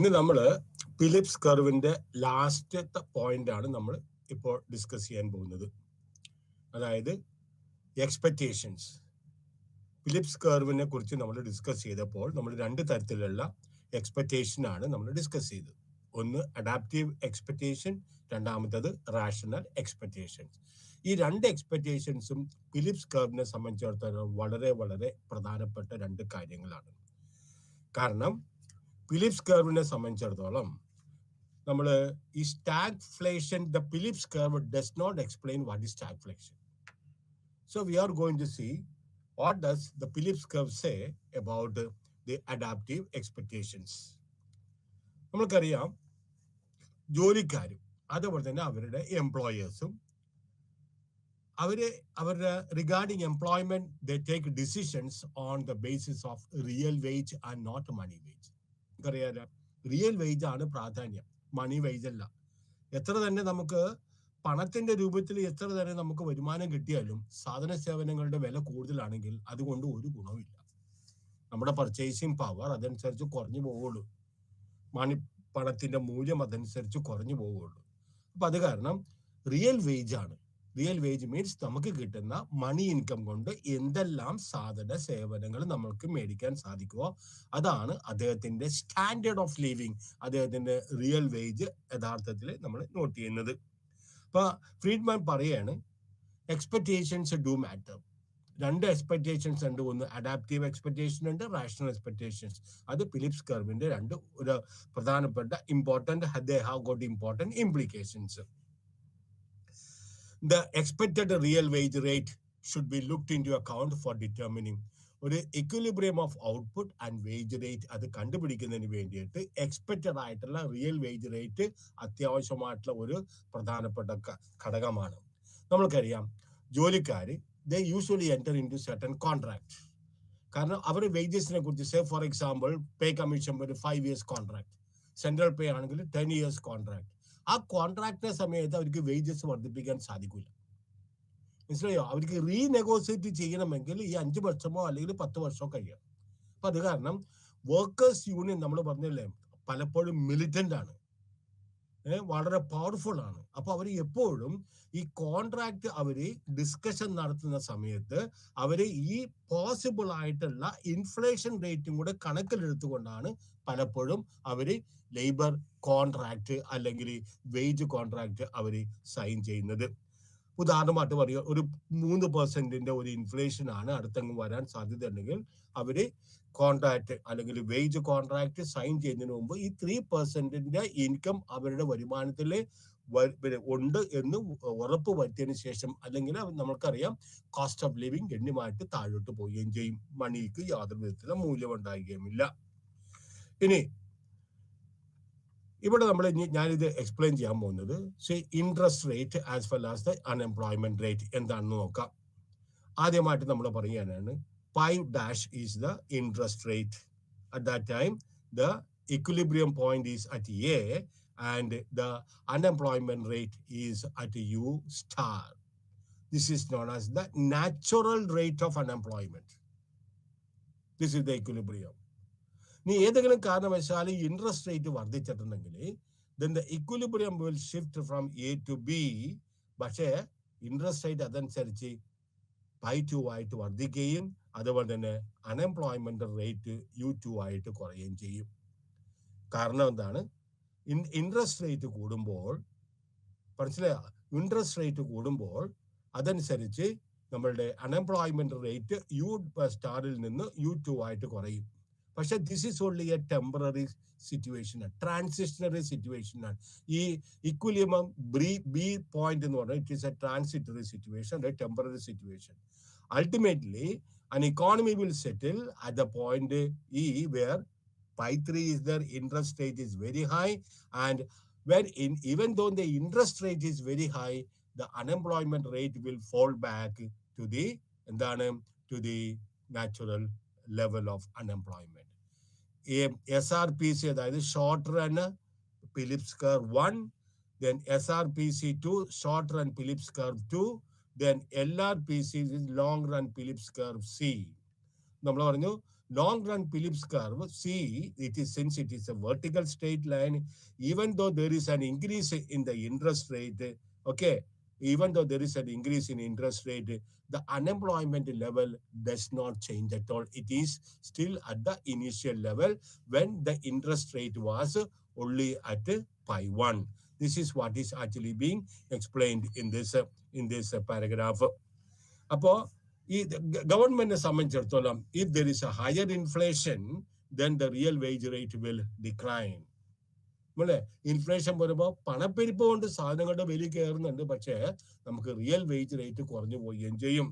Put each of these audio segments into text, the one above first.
ഇനി നമ്മൾ ഫിലിപ്സ് കർവിന്റെ ലാസ്റ്റത്തെ പോയിന്റ് ആണ് നമ്മൾ ഇപ്പോൾ ഡിസ്കസ് ചെയ്യാൻ പോകുന്നത്. അതായത് എക്സ്പെക്ടേഷൻസ്. ഫിലിപ്സ് കർവിനെ കുറിച്ച് നമ്മൾ ഡിസ്കസ് ചെയ്തപ്പോൾ നമ്മൾ രണ്ട് തരത്തിലുള്ള എക്സ്പെക്ടേഷൻ ആണ് നമ്മൾ ഡിസ്കസ് ചെയ്തത്. ഒന്ന് അഡാപ്റ്റീവ് എക്സ്പെക്ടേഷൻ, രണ്ടാമത്തത് റാഷണൽ എക്സ്പെക്ടേഷൻസ്. ഈ രണ്ട് എക്സ്പെക്ടേഷൻസും ഫിലിപ്സ് കർവിനെ സംബന്ധിച്ചിടത്തോളം വളരെ വളരെ പ്രധാനപ്പെട്ട രണ്ട് കാര്യങ്ങളാണ്. കാരണം ഫിലിപ്സ് കർവിനെ സംബന്ധിച്ചിടത്തോളം നമ്മൾ ഈ stagflation, the Phillips curve does not explain what is stagflation. So we are going to see what does the Phillips curve say about the adaptive expectations. നമ്മൾക്കറിയാം, ജോലിക്കാരും അതുപോലെ തന്നെ അവരുടെ എംപ്ലോയേഴ്സും അവരുടെ regarding employment they take decisions on the basis of real wage and not money wage. നമുക്കറിയാലോ, real wage ആണ് പ്രാധാന്യം, മണി വേജ് അല്ല. എത്ര തന്നെ നമുക്ക് പണത്തിന്റെ രൂപത്തിൽ എത്ര തന്നെ നമുക്ക് വരുമാനം കിട്ടിയാലും സാധന സേവനങ്ങളുടെ വില കൂടുതലാണെങ്കിൽ അതുകൊണ്ട് ഒരു ഗുണവുമില്ല. നമ്മുടെ പർച്ചേസിങ് പവർ അതനുസരിച്ച് കുറഞ്ഞു പോവുള്ളൂ, പണത്തിന്റെ മൂല്യം അതനുസരിച്ച് കുറഞ്ഞു പോവുള്ളൂ. അപ്പൊ അത് കാരണം റിയൽ വേജ് ആണ്. റിയൽ വേജ് മീൻസ് നമുക്ക് കിട്ടുന്ന മണി ഇൻകം കൊണ്ട് എന്തെല്ലാം സാധന സേവനങ്ങൾ നമ്മൾക്ക് മേടിക്കാൻ സാധിക്കുമോ അതാണ് അദ്ദേഹത്തിന്റെ സ്റ്റാൻഡേർഡ് ഓഫ് ലിവിങ്, അദ്ദേഹത്തിന്റെ റിയൽ വേജ് യഥാർത്ഥത്തിൽ നമ്മൾ നോട്ട് ചെയ്യുന്നത്. അപ്പൊ ഫ്രീഡ്മാൻ പറയാണ്, എക്സ്പെക്ടേഷൻസ് ഡു മാറ്റർ. രണ്ട് എക്സ്പെക്ടേഷൻസ് ഉണ്ട്, ഒന്ന് അഡാപ്റ്റീവ് എക്സ്പെക്ടേഷൻ ഉണ്ട്, റാഷണൽ എക്സ്പെക്ടേഷൻസ്. അത് ഫിലിപ്സ് കർവിന്റെ രണ്ട് ഒരു പ്രധാനപ്പെട്ട important, they have got important implications. The expected real wage rate should be looked into account for determining ഒരു equilibrium of output and wage rate. അത് കണ്ടുപിടിക്കുന്നതിന് വേണ്ടിയിട്ട് എക്സ്പെക്റ്റഡ് ആയിട്ടുള്ള റിയൽ വേജ് റേറ്റ് അത്യാവശ്യമായിട്ടുള്ള ഒരു പ്രധാനപ്പെട്ട ഘടകമാണ്. നമ്മൾക്കറിയാം, ജോലിക്കാർ they usually enter into certain contract. കാരണം അവർ വേജസിനെ കുറിച്ച്, say for example pay commission ഒരു 5 years കോൺട്രാക്ട്, സെൻട്രൽ പേ ആണെങ്കിൽ 10 years കോൺട്രാക്ട്. ആ കോൺട്രാക്ടിന്റെ സമയത്ത് അവർക്ക് വേജസ് വർദ്ധിപ്പിക്കാൻ സാധിക്കില്ല. മനസ്സിലായോ? അവർക്ക് റീനെഗോസിയേറ്റ് ചെയ്യണമെങ്കിൽ ഈ 5 വർഷമോ അല്ലെങ്കിൽ 10 വർഷമോ കഴിയണം. അപ്പൊ അത് കാരണം വർക്കേഴ്സ് യൂണിയൻ നമ്മൾ പറഞ്ഞില്ലേ, പലപ്പോഴും മിലിറ്റന്റ് ആണ്, വളരെ പവർഫുൾ ആണ്. അപ്പൊ അവർ എപ്പോഴും ഈ കോൺട്രാക്ട് അവര് ഡിസ്കഷൻ നടത്തുന്ന സമയത്ത് അവര് ഈ പോസിബിൾ ആയിട്ടുള്ള ഇൻഫ്ലേഷൻ റേറ്റും കൂടെ കണക്കിലെടുത്തുകൊണ്ടാണ് പലപ്പോഴും അവര് ലേബർ കോൺട്രാക്ട് അല്ലെങ്കിൽ വേജ് കോൺട്രാക്ട് അവര് സൈൻ ചെയ്യുന്നത്. ഉദാഹരണമായിട്ട് പറയുക, ഒരു 3% ഒരു ഇൻഫ്ലേഷൻ ആണ് അടുത്തങ്ങ് വരാൻ സാധ്യത ഉണ്ടെങ്കിൽ അവര് കോൺട്രാക്ട് അല്ലെങ്കിൽ വേജ് കോൺട്രാക്ട് സൈൻ ചെയ്യുന്നതിന് മുമ്പ് ഈ 3% ഇൻകം അവരുടെ വരുമാനത്തിൽ ഉണ്ട് എന്ന് ഉറപ്പ് വരുത്തിയതിനു ശേഷം, അല്ലെങ്കിൽ നമുക്കറിയാം കോസ്റ്റ് ഓഫ് ലിവിങ് ഗണ്യമായിട്ട് താഴോട്ട് പോവുകയും ചെയ്യും, മണിക്ക് യാതൊരു വിധത്തിലുള്ള മൂല്യം ഉണ്ടാകുകയുമില്ല. ഇനി ഇവിടെ ഞാനിത് എക്സ്പ്ലെയിൻ ചെയ്യാൻ പോകുന്നത് interest rate as well as the unemployment rate എന്താണെന്ന് നോക്കാം. ആദ്യമായിട്ട് നമ്മൾ പറയാനാണ് 5' is the interest rate. At that time, the equilibrium point is at A and the unemployment rate is at U star. This is known as the natural rate of unemployment. This is the equilibrium. നീ ഏതെങ്കിലും കാരണവശാൽ interest rate വർദ്ധിച്ചിട്ടുണ്ടെങ്കിൽ then the equilibrium will shift from A to B. പക്ഷേ interest rate അതനുസരിച്ച് 2 ആയിട്ട് വർദ്ധിക്കുകയും അതുപോലെ തന്നെ അൺഎംപ്ലോയ്മെന്റ് റേറ്റ് U2 ആയിട്ട് കുറയുകയും ചെയ്യും. കാരണം എന്താണ്? ഇൻട്രസ്റ്റ് റേറ്റ് കൂടുമ്പോൾ, മനസ്സിലായോ, ഇൻട്രസ്റ്റ് റേറ്റ് കൂടുമ്പോൾ അതനുസരിച്ച് നമ്മളുടെ അൺഎംപ്ലോയ്മെന്റ് റേറ്റ് U സ്റ്റാറിൽ നിന്ന് U2 ആയിട്ട് കുറയും. പക്ഷെ this is only a temporary situation, transitionary situation ആണ്. ഈ ഇക്വിലിബ്രിയം ബി പോയിന്റ് എന്ന് പറഞ്ഞാൽ it is a transitory situation, a temporary situation. Ultimately, an economy will settle at the point E where pi3 is their interest rate is very high, and when even though the interest rate is very high, the unemployment rate will fall back to the natural level of unemployment. SRPC, that is short run Phillips curve 1, then SRPC 2, short run Phillips curve 2, then LRPC is long run Phillips curve C. നമ്മൾ പറഞ്ഞു long run Phillips curve, see, since it is a vertical straight line, even though there is an increase in the interest rate, okay, even though there is an increase in interest rate, the unemployment level does not change at all. It is still at the initial level when the interest rate was only at pi 1. This is what is actually being explained in this paragraph. അപ്പോൾ ഈ ഗവൺമെന്റിനെ സംബന്ധിച്ചിടത്തോളം, if there is a higher inflation, then the real wage rate will decline. അല്ലേ? Inflation വരുമ്പോൾ പണപ്പെരുപ്പ് കൊണ്ട് സാധനങ്ങളുടെ വില കയറുന്നുണ്ട്, പക്ഷേ നമുക്ക് റിയൽ വേജ് റേറ്റ് കുറഞ്ഞു പോവുകയും ചെയ്യും.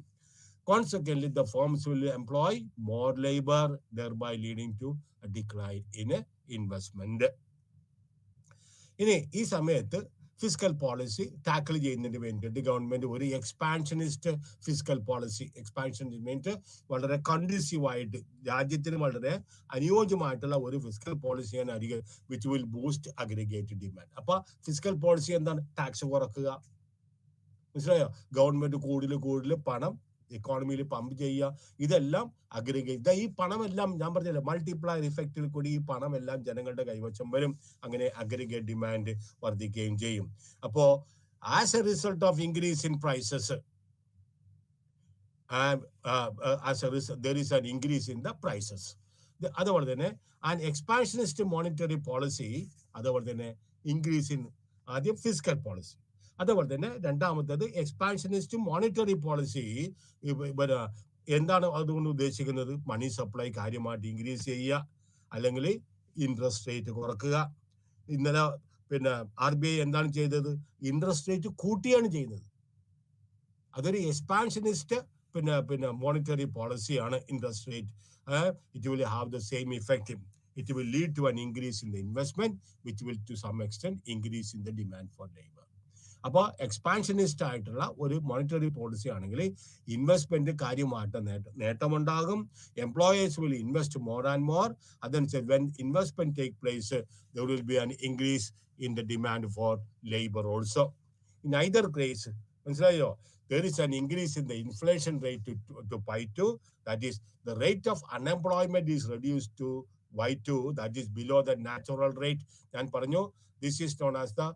Consequently, the firms will employ more labor, thereby leading to a decline in investment. ഇനി ഈ സമയത്ത് ഫിസിക്കൽ പോളിസി ടാക്കിൾ ചെയ്യുന്നതിന് വേണ്ടിയിട്ട് ഗവൺമെന്റ് ഒരു expansionist physical policy, expansionist means വളരെ കൺഡ്യൂസീവായിട്ട് രാജ്യത്തിന് വളരെ അനുയോജ്യമായിട്ടുള്ള ഒരു ഫിസിക്കൽ പോളിസിയാണ് അരികെ which will boost aggregate demand. അപ്പൊ ഫിസിക്കൽ പോളിസി എന്താണ്? ടാക്സ് കുറക്കുക. മനസ്സിലായോ? ഗവൺമെന്റ് കൂടുതൽ പണം എക്കോണമിയിൽ പമ്പ് ചെയ്യുക. ഇതെല്ലാം അഗ്രിഗേറ്റ്, ഈ പണമെല്ലാം ഞാൻ പറഞ്ഞില്ല, മൾട്ടിപ്ലയർ ഇഫക്റ്റിൽ കൂടി ഈ പണമെല്ലാം ജനങ്ങളുടെ കൈവശം വരും. അങ്ങനെ അഗ്രിഗേറ്റ് ഡിമാൻഡ് വർദ്ധിക്കുകയും ചെയ്യും. അപ്പോ as a result of increase in prices, there is an increase in the prices. അതുപോലെ തന്നെ ആൻഡ് എക്സ്പാൻഷനിസ്റ്റ് മോണിറ്ററി പോളിസി, അതുപോലെ തന്നെ ഇൻക്രീസ് ഇൻ ആദ്യം ഫിസിക്കൽ പോളിസി, അതുപോലെ തന്നെ രണ്ടാമത്തേത് എക്സ്പാൻഷനിസ്റ്റ് മോണിറ്ററി പോളിസി. എന്താണ് അതുകൊണ്ട് ഉദ്ദേശിക്കുന്നത്? മണി സപ്ലൈ കാര്യമായിട്ട് ഇൻക്രീസ് ചെയ്യുക, അല്ലെങ്കിൽ ഇൻട്രസ്റ്റ് റേറ്റ് കുറക്കുക. ഇന്നലെ RBI എന്താണ് ചെയ്തത്? ഇൻട്രസ്റ്റ് റേറ്റ് കൂട്ടിയാണ് ചെയ്യുന്നത്. അതൊരു എക്സ്പാൻഷനിസ്റ്റ് മോണിറ്ററി പോളിസിയാണ് interest rate. It will have the same effect. It will lead to an increase in the investment, which will to some extent increase in the demand for labor. അപ്പോൾ expansionist ആയിട്ടുള്ള ഒരു monetary policy ആണെങ്കിൽ investment കാര്യമായിട്ട് നേട്ടമുണ്ടാകും. Employers will invest more and more. അതനുസരിച്ച് when investment take place, there will be an increase in the demand for labor also. In either case, മനസ്സിലായോ, there is an increase in the inflation rate to pi 2. That is, the rate of unemployment is reduced to y2, that is below the natural rate. ഞാൻ പറഞ്ഞു, this is known as the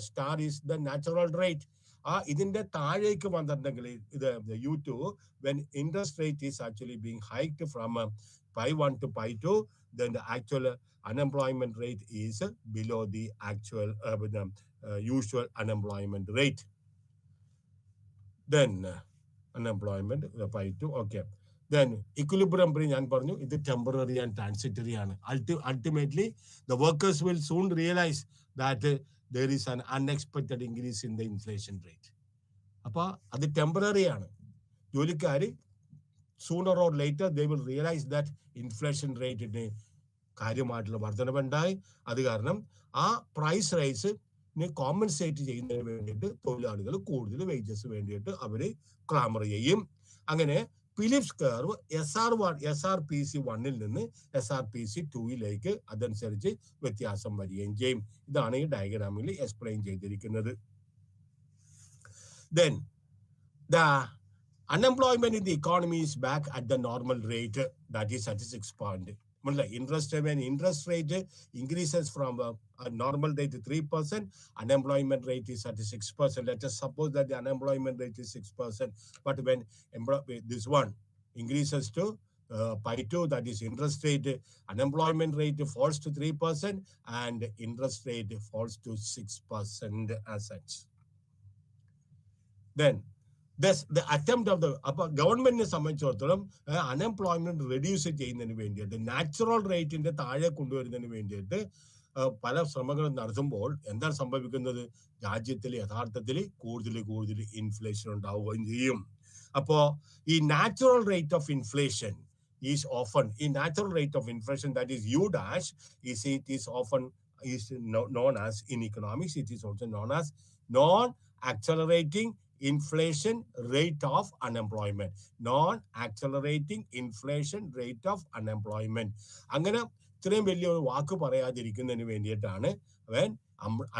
star is the natural rate. ഇതിന്റെ താഴേക്ക് വന്നിട്ടുണ്ടെങ്കിൽ ഇത് U2, when interest rate is actually being hiked from pi 1 to pi 2, then the actual unemployment rate is below the actual usual unemployment rate. Then unemployment pi 2, okay. Then equilibrium ഞാൻ പറഞ്ഞു, ഇത് temporary and transitory ആണ്. Ultimately, the workers will soon realize that there is an unexpected increase in the inflation rate. അപ്പോൾ അത് temporary ആണ്. ജോലിക്കാർ sooner or later they will realize that inflation rate കാര്യമായിട്ടുള്ള വർധനവുണ്ടായി. അത് കാരണം ആ പ്രൈസ് റൈസിനെ കോമ്പൻസേറ്റ് ചെയ്യുന്നതിന് വേണ്ടിയിട്ട് തൊഴിലാളികൾ കൂടുതൽ വേജസ് വേണ്ടിയിട്ട് അവർ ക്ലാമർ ചെയ്യും. അങ്ങനെ ഫിലിപ്സ് കർവ് SRPC 1 നിന്ന് SRPC 2 അതനുസരിച്ച് വ്യത്യാസം വരികയും ചെയ്യും. ഇതാണ് ഈ ഡയഗ്രാമിൽ എക്സ്പ്ലെയിൻ ചെയ്തിരിക്കുന്നത്. Then the unemployment in the economy is back at the normal rate, that is 36%. When interest rate increases from a normal rate to 3%, unemployment rate is 36%. Let us suppose that the unemployment rate is 6%, but when this one increases to pi 2, that is interest rate, unemployment rate falls to 3% and interest rate falls to 6% as such. Then the attempt of the ഗവൺമെന്റിനെ സംബന്ധിച്ചിടത്തോളം unemployment reduce ചെയ്യുന്നതിന് വേണ്ടിയിട്ട്, natural റേറ്റിന്റെ താഴെ കൊണ്ടുവരുന്നതിന് വേണ്ടിയിട്ട് പല ശ്രമങ്ങളും നടത്തുമ്പോൾ എന്താണ് സംഭവിക്കുന്നത്? രാജ്യത്തിൽ യഥാർത്ഥത്തിൽ കൂടുതൽ ഇൻഫ്ലേഷൻ ഉണ്ടാവുകയും ചെയ്യും. അപ്പോ ഈ natural rate of inflation is often, in natural rate of inflation, that is U dash, it is often known as, in economics it is also known as non-accelerating inflation rate of unemployment. Non-accelerating inflation rate of unemployment. അങ്ങനെ ഇത്രയും വലിയൊരു വാക്ക് പറയാതിരിക്കുന്നതിന് വേണ്ടിയിട്ടാണ് when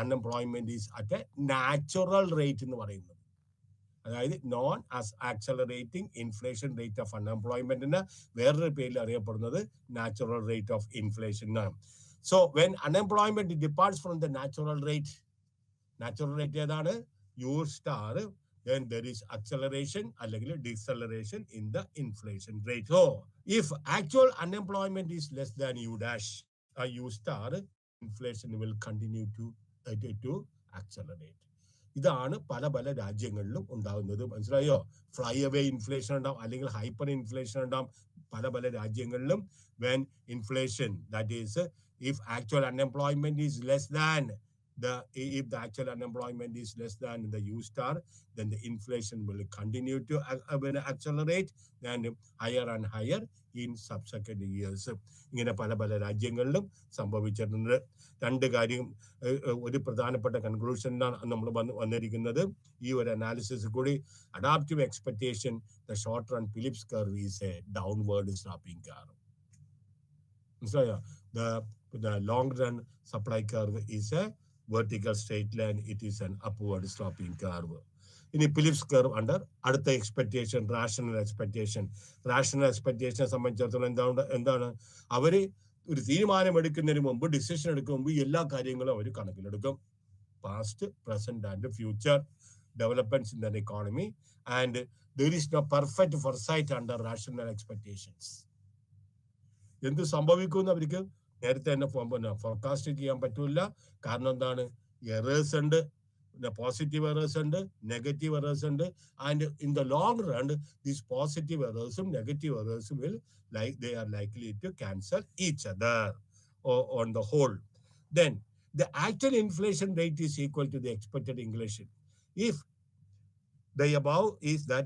unemployment is at a natural rate എന്ന് പറയുന്നത്. അതായത് non as accelerating inflation rate of അൺഎംപ്ലോയ്മെന്റിന് വേറൊരു പേരിൽ അറിയപ്പെടുന്നത് നാച്ചുറൽ റേറ്റ് ഓഫ് ഇൻഫ്ലേഷൻ ആണ്. So when unemployment departs from the natural rate ഏതാണ്? U star, then there is acceleration അല്ലെങ്കിൽ deceleration in the inflation rate. So if actual unemployment is less than u dash u star, inflation will continue to accelerate. ഇതാണ് പല പല രാജ്യങ്ങളിലും ഉണ്ടാകുന്നത്. മനസ്സിലായോ? Fly away inflation ഉണ്ടാവും, അല്ലെങ്കിൽ ഹൈപ്പർ ഇൻഫ്ലേഷൻ ഉണ്ടാവും പല പല രാജ്യങ്ങളിലും. When inflation, that is if actual unemployment is less than if the actual unemployment is less than the U star, then the inflation will continue to accelerate and higher and higher in subsequent years. ഇങ്ങനെ പല പല രാജ്യങ്ങളിലും സംഭവിച്ചിട്ടുണ്ട്. രണ്ട് കാര്യം, ഒരു പ്രധാനപ്പെട്ട കൺക്ലൂഷനാണ് നമ്മൾ വന്നിരിക്കുന്നത്. ഈ ഒരു അനാലിസിസ് കൂടി adaptive expectation, the short run Phillips curve is A downward sloping curve. മനസ്സിലായോ? The long run supply curve is a vertical straight line, it is an upward sloping curve. ഇനി ഫിലിപ്സ് കർവ് അണ്ടർ അടുത്ത expectation, rational expectation. Rational എക്സ്പെക്ടേഷനെ സംബന്ധിച്ചിടത്തോളം എന്താണ് അവര് ഒരു തീരുമാനം എടുക്കുന്നതിന് മുമ്പ്, ഡിസിഷൻ എടുക്കുന്ന മുമ്പ് എല്ലാ കാര്യങ്ങളും അവർ കണക്കിലെടുക്കും. Past, present and future developments in the economy, and there is no perfect foresight under rational expectations. എന്ത് സംഭവിക്കുമെന്ന് അവർക്ക് നേരത്തെ തന്നെ ഫോർകാസ്റ്റ് ചെയ്യാൻ പറ്റില്ല. കാരണം എന്താണ്? എറേഴ്സ് ഉണ്ട്, പോസിറ്റീവ് എറേഴ്സ് ഉണ്ട്, നെഗറ്റീവ് എറേഴ്സ് ഉണ്ട്. And in the long run these positive എറേഴ്സും നെഗറ്റീവ് എറേഴ്സും they are likely to cancel each other on the whole. Then the actual inflation rate is equal to the expected inflation. If the above is that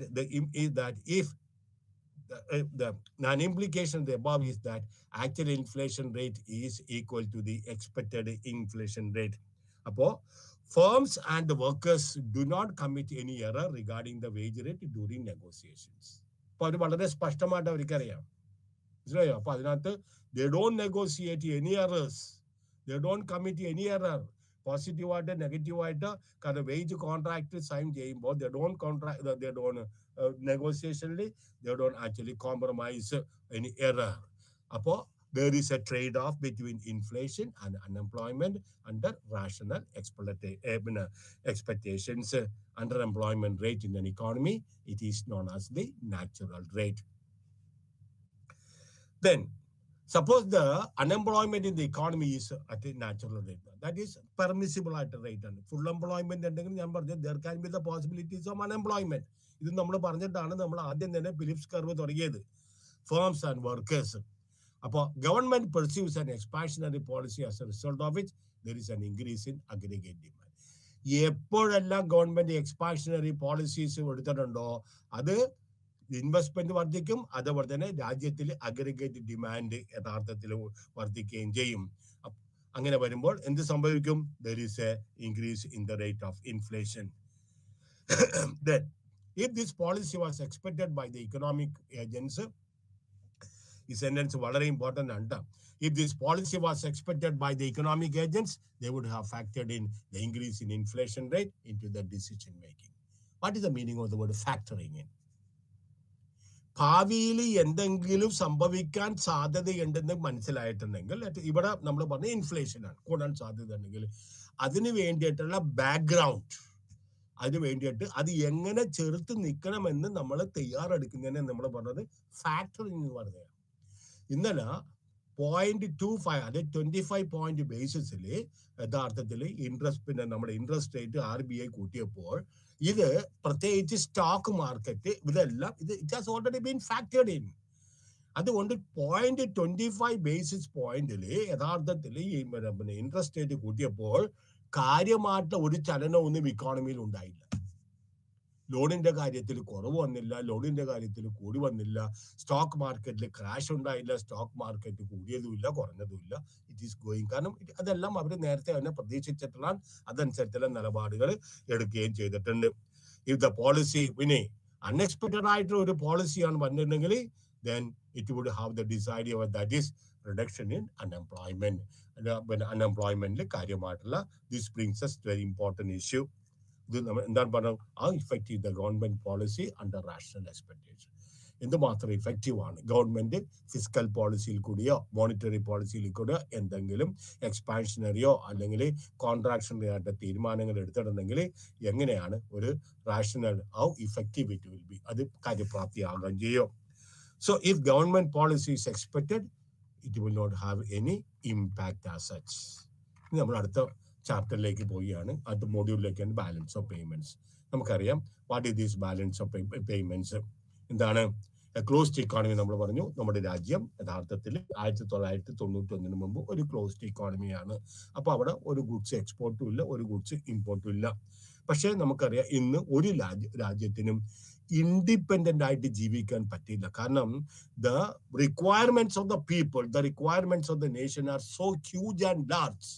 if an implication of the above is that actual inflation rate is equal to the expected inflation rate. Appo firms and the workers do not commit any error regarding the wage rate during negotiations. അപ്പോൾ അത് വളരെ സ്പഷ്ടമായിട്ട് അവർക്കറിയാം. മനസ്സിലായോ? അപ്പൊ അതിനകത്ത് they don't negotiate any errors, they don't commit any error. പോസിറ്റീവായിട്ട് നെഗറ്റീവായിട്ട്, കാരണം വേജ് കോൺട്രാക്ട് സൈൻ ചെയ്യുമ്പോൾ they don't negotiationally they don't actually compromise any error. അപ്പോൾ there is a trade-off between inflation and unemployment under rational expectations. Underemployment rate in an economy, it is known as the natural rate. Then suppose the unemployment in the economy is at a natural rate, that is permissible at a rate. Full employment ഉണ്ടെങ്കിൽ ഞാൻ പറഞ്ഞു there can be the possibilities of unemployment. ഇത് നമ്മൾ പറഞ്ഞിട്ടാണ് നമ്മൾ ആദ്യം തന്നെ Phillips curve തുടങ്ങിയത്. Firms and workers. അപ്പോൾ government pursues an expansionary policy, as a result of which there is an increase in aggregate demand. എപ്പോഴെല്ലാം ഗവൺമെന്റ് എക്സ്പാൻഷനറി പോളിസീസ് എടുത്തിട്ടുണ്ടോ അത് ഇൻവെസ്റ്റ്മെന്റ് വർദ്ധിക്കും, അതുപോലെ തന്നെ രാജ്യത്തിൽ അഗ്രിഗേറ്റ് ഡിമാൻഡ് യഥാർത്ഥത്തിൽ വർദ്ധിക്കുകയും ചെയ്യും. അങ്ങനെ വരുമ്പോൾ എന്ത് സംഭവിക്കും? there is a increase in the rate of inflation. Then if this policy was expected by the economic agents, ഈ സെന്റൻസ് വളരെ ഇമ്പോർട്ടന്റ് ആണ്. If this policy was expected by the economic agents, they would have factored in the increase in inflation rate into the decision making. What is the meaning of the word factoring in? ഭാവിയിൽ എന്തെങ്കിലും സംഭവിക്കാൻ സാധ്യതയുണ്ടെന്ന് മനസ്സിലായിട്ടുണ്ടെങ്കിൽ, ഇവിടെ നമ്മൾ പറഞ്ഞ ഇൻഫ്ലേഷനാണ് കൂടാൻ സാധ്യത ഉണ്ടെങ്കിൽ അതിന് വേണ്ടിയിട്ടുള്ള ബാക്ക്ഗ്രൗണ്ട്, അതിന് വേണ്ടിയിട്ട് അത് എങ്ങനെ ചെറുത്ത് നിൽക്കണമെന്ന് നമ്മൾ തയ്യാറെടുക്കുന്നതിനെ നമ്മൾ പറഞ്ഞത് ഫാക്ടറിങ് എന്ന് പറഞ്ഞതാണ്. ഇന്നലെ 0.25 അതായത് 25 പോയിന്റ് ബേസിസിൽ യഥാർത്ഥത്തിൽ നമ്മുടെ ഇൻട്രസ്റ്റ് റേറ്റ് RBI കൂട്ടിയപ്പോൾ ഇത് പ്രത്യേകിച്ച് സ്റ്റോക്ക് മാർക്കറ്റ് ഇതെല്ലാം it has already been factored in. അതുകൊണ്ട് 0.25 ബേസിസ് പോയിന്റിൽ യഥാർത്ഥത്തിൽ ഈ ഇൻട്രസ്റ്റ് റേറ്റ് കൂട്ടിയപ്പോൾ കാര്യമായിട്ട് ഒരു ചലനമൊന്നും ഇക്കോണമിയിൽ ഉണ്ടായില്ല. ലോണിന്റെ കാര്യത്തിൽ കുറവ് വന്നില്ല, ലോണിന്റെ കാര്യത്തിൽ കൂടി വന്നില്ല, സ്റ്റോക്ക് മാർക്കറ്റിൽ ക്രാഷ് ഉണ്ടായില്ല, സ്റ്റോക്ക് മാർക്കറ്റ് കൂടിയതുമില്ല കുറഞ്ഞതുമില്ല. It is going. കാരണം അതെല്ലാം അവർ നേരത്തെ തന്നെ പ്രതീക്ഷിച്ചിട്ടുള്ള അതനുസരിച്ചുള്ള നിലപാടുകൾ എടുക്കുകയും ചെയ്തിട്ടുണ്ട്. ഇഫ് ദ പോളിസി പിന്നെ അൺഎക്സ്പെക്ടഡ് ആയിട്ടുള്ള ഒരു പോളിസിയാണ് വന്നിട്ടുണ്ടെങ്കിൽ then it would have the desired effect, that is reduction in unemployment. Unemployment കാര്യമായിട്ടുള്ള this brings us to very important issue. ഇത് നമ്മൾ എന്താണ് പറഞ്ഞത്, ആ effective the government policy under rational expectation. എന്തുമാത്രം ഇഫക്റ്റീവാണ് ഗവൺമെന്റ് ഫിസ്ക്കൽ പോളിസിയിൽ കൂടിയോ മോണിറ്ററി പോളിസിയിൽ കൂടിയോ എന്തെങ്കിലും എക്സ്പാൻഷനറിയോ അല്ലെങ്കിൽ കോൺട്രാക്ഷണറി ആയിട്ട് തീരുമാനങ്ങൾ എടുത്തിട്ടുണ്ടെങ്കിൽ എങ്ങനെയാണ് ഒരു rational how effective it will be, അത് കാര്യപ്രാപ്തിയാകുകയും ചെയ്യും. So if government policy is expected it will not have any impact as such. ഇനി നമ്മൾ അടുത്ത ചാപ്റ്ററിലേക്ക് പോവുകയാണ്, അടുത്ത മോഡ്യൂളിലേക്കാണ് ബാലൻസ് ഓഫ് പേയ്മെന്റ്സ്. നമുക്കറിയാം what is these balance of payments എന്താണ്. ക്ലോസ്ഡ് ഇക്കോണമി നമ്മൾ പറഞ്ഞു, നമ്മുടെ രാജ്യം യഥാർത്ഥത്തിൽ 1991 മുമ്പ് ഒരു ക്ലോസ്ഡ് ഇക്കോണമിയാണ്. അപ്പൊ അവിടെ ഒരു ഗുഡ്സ് എക്സ്പോർട്ടും ഇല്ല, ഒരു ഗുഡ്സ് ഇമ്പോർട്ടും ഇല്ല. പക്ഷെ നമുക്കറിയാം ഇന്ന് ഒരു രാജ്യത്തിനും ഇൻഡിപെൻഡന്റ് ആയിട്ട് ജീവിക്കാൻ പറ്റില്ല. കാരണം the requirements of the people, the requirements of the nation are so huge and large.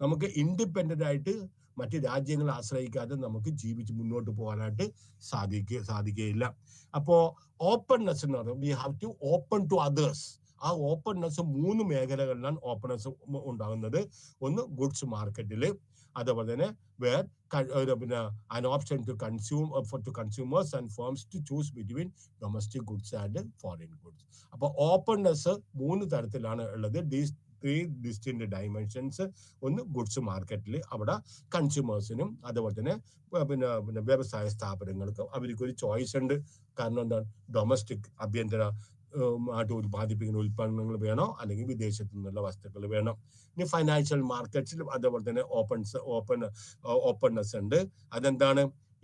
നമുക്ക് ഇൻഡിപെൻഡന്റ് ആയിട്ട് മറ്റ് രാജ്യങ്ങളെ ആശ്രയിക്കാതെ നമുക്ക് ജീവിച്ച് മുന്നോട്ട് പോകാനായിട്ട് സാധിക്കുകയില്ല. അപ്പോ ഓപ്പൺനെസ് എന്ന് പറയുന്നത് we have to open to others. ആ ഓപ്പൺനെസ് 3 മേഖലകളിലാണ് ഓപ്പൺനെസ് ഉണ്ടാകുന്നത്. ഒന്ന് ഗുഡ്സ് മാർക്കറ്റിൽ, അതുപോലെ തന്നെ വേർ പിന്നെ an option to consume for to consumers and firms to choose between domestic goods and foreign goods. അപ്പോൾ ഓപ്പൺനെസ് 3 തരത്തിലാണ് ഉള്ളത്. 3 ഡിസ്റ്റിന്റ് ഡയമെൻഷൻസ്. ഒന്ന് ഗുഡ്സ് മാർക്കറ്റിൽ, അവിടെ കൺസ്യൂമേഴ്സിനും അതുപോലെ തന്നെ പിന്നെ വ്യവസായ സ്ഥാപനങ്ങൾക്കും അവർക്കൊരു ചോയ്സ് ഉണ്ട്. കാരണം എന്താണ്, ഡൊമസ്റ്റിക് ആഭ്യന്തര ആയിട്ട് ഉൽപ്പാദിപ്പിക്കുന്ന ഉൽപ്പന്നങ്ങൾ വേണോ അല്ലെങ്കിൽ വിദേശത്തു നിന്നുള്ള വസ്തുക്കൾ വേണം. ഇനി ഫൈനാൻഷ്യൽ മാർക്കറ്റ്സിലും അതുപോലെ തന്നെ ഓപ്പൺനെസ് ഉണ്ട്. അതെന്താണ്,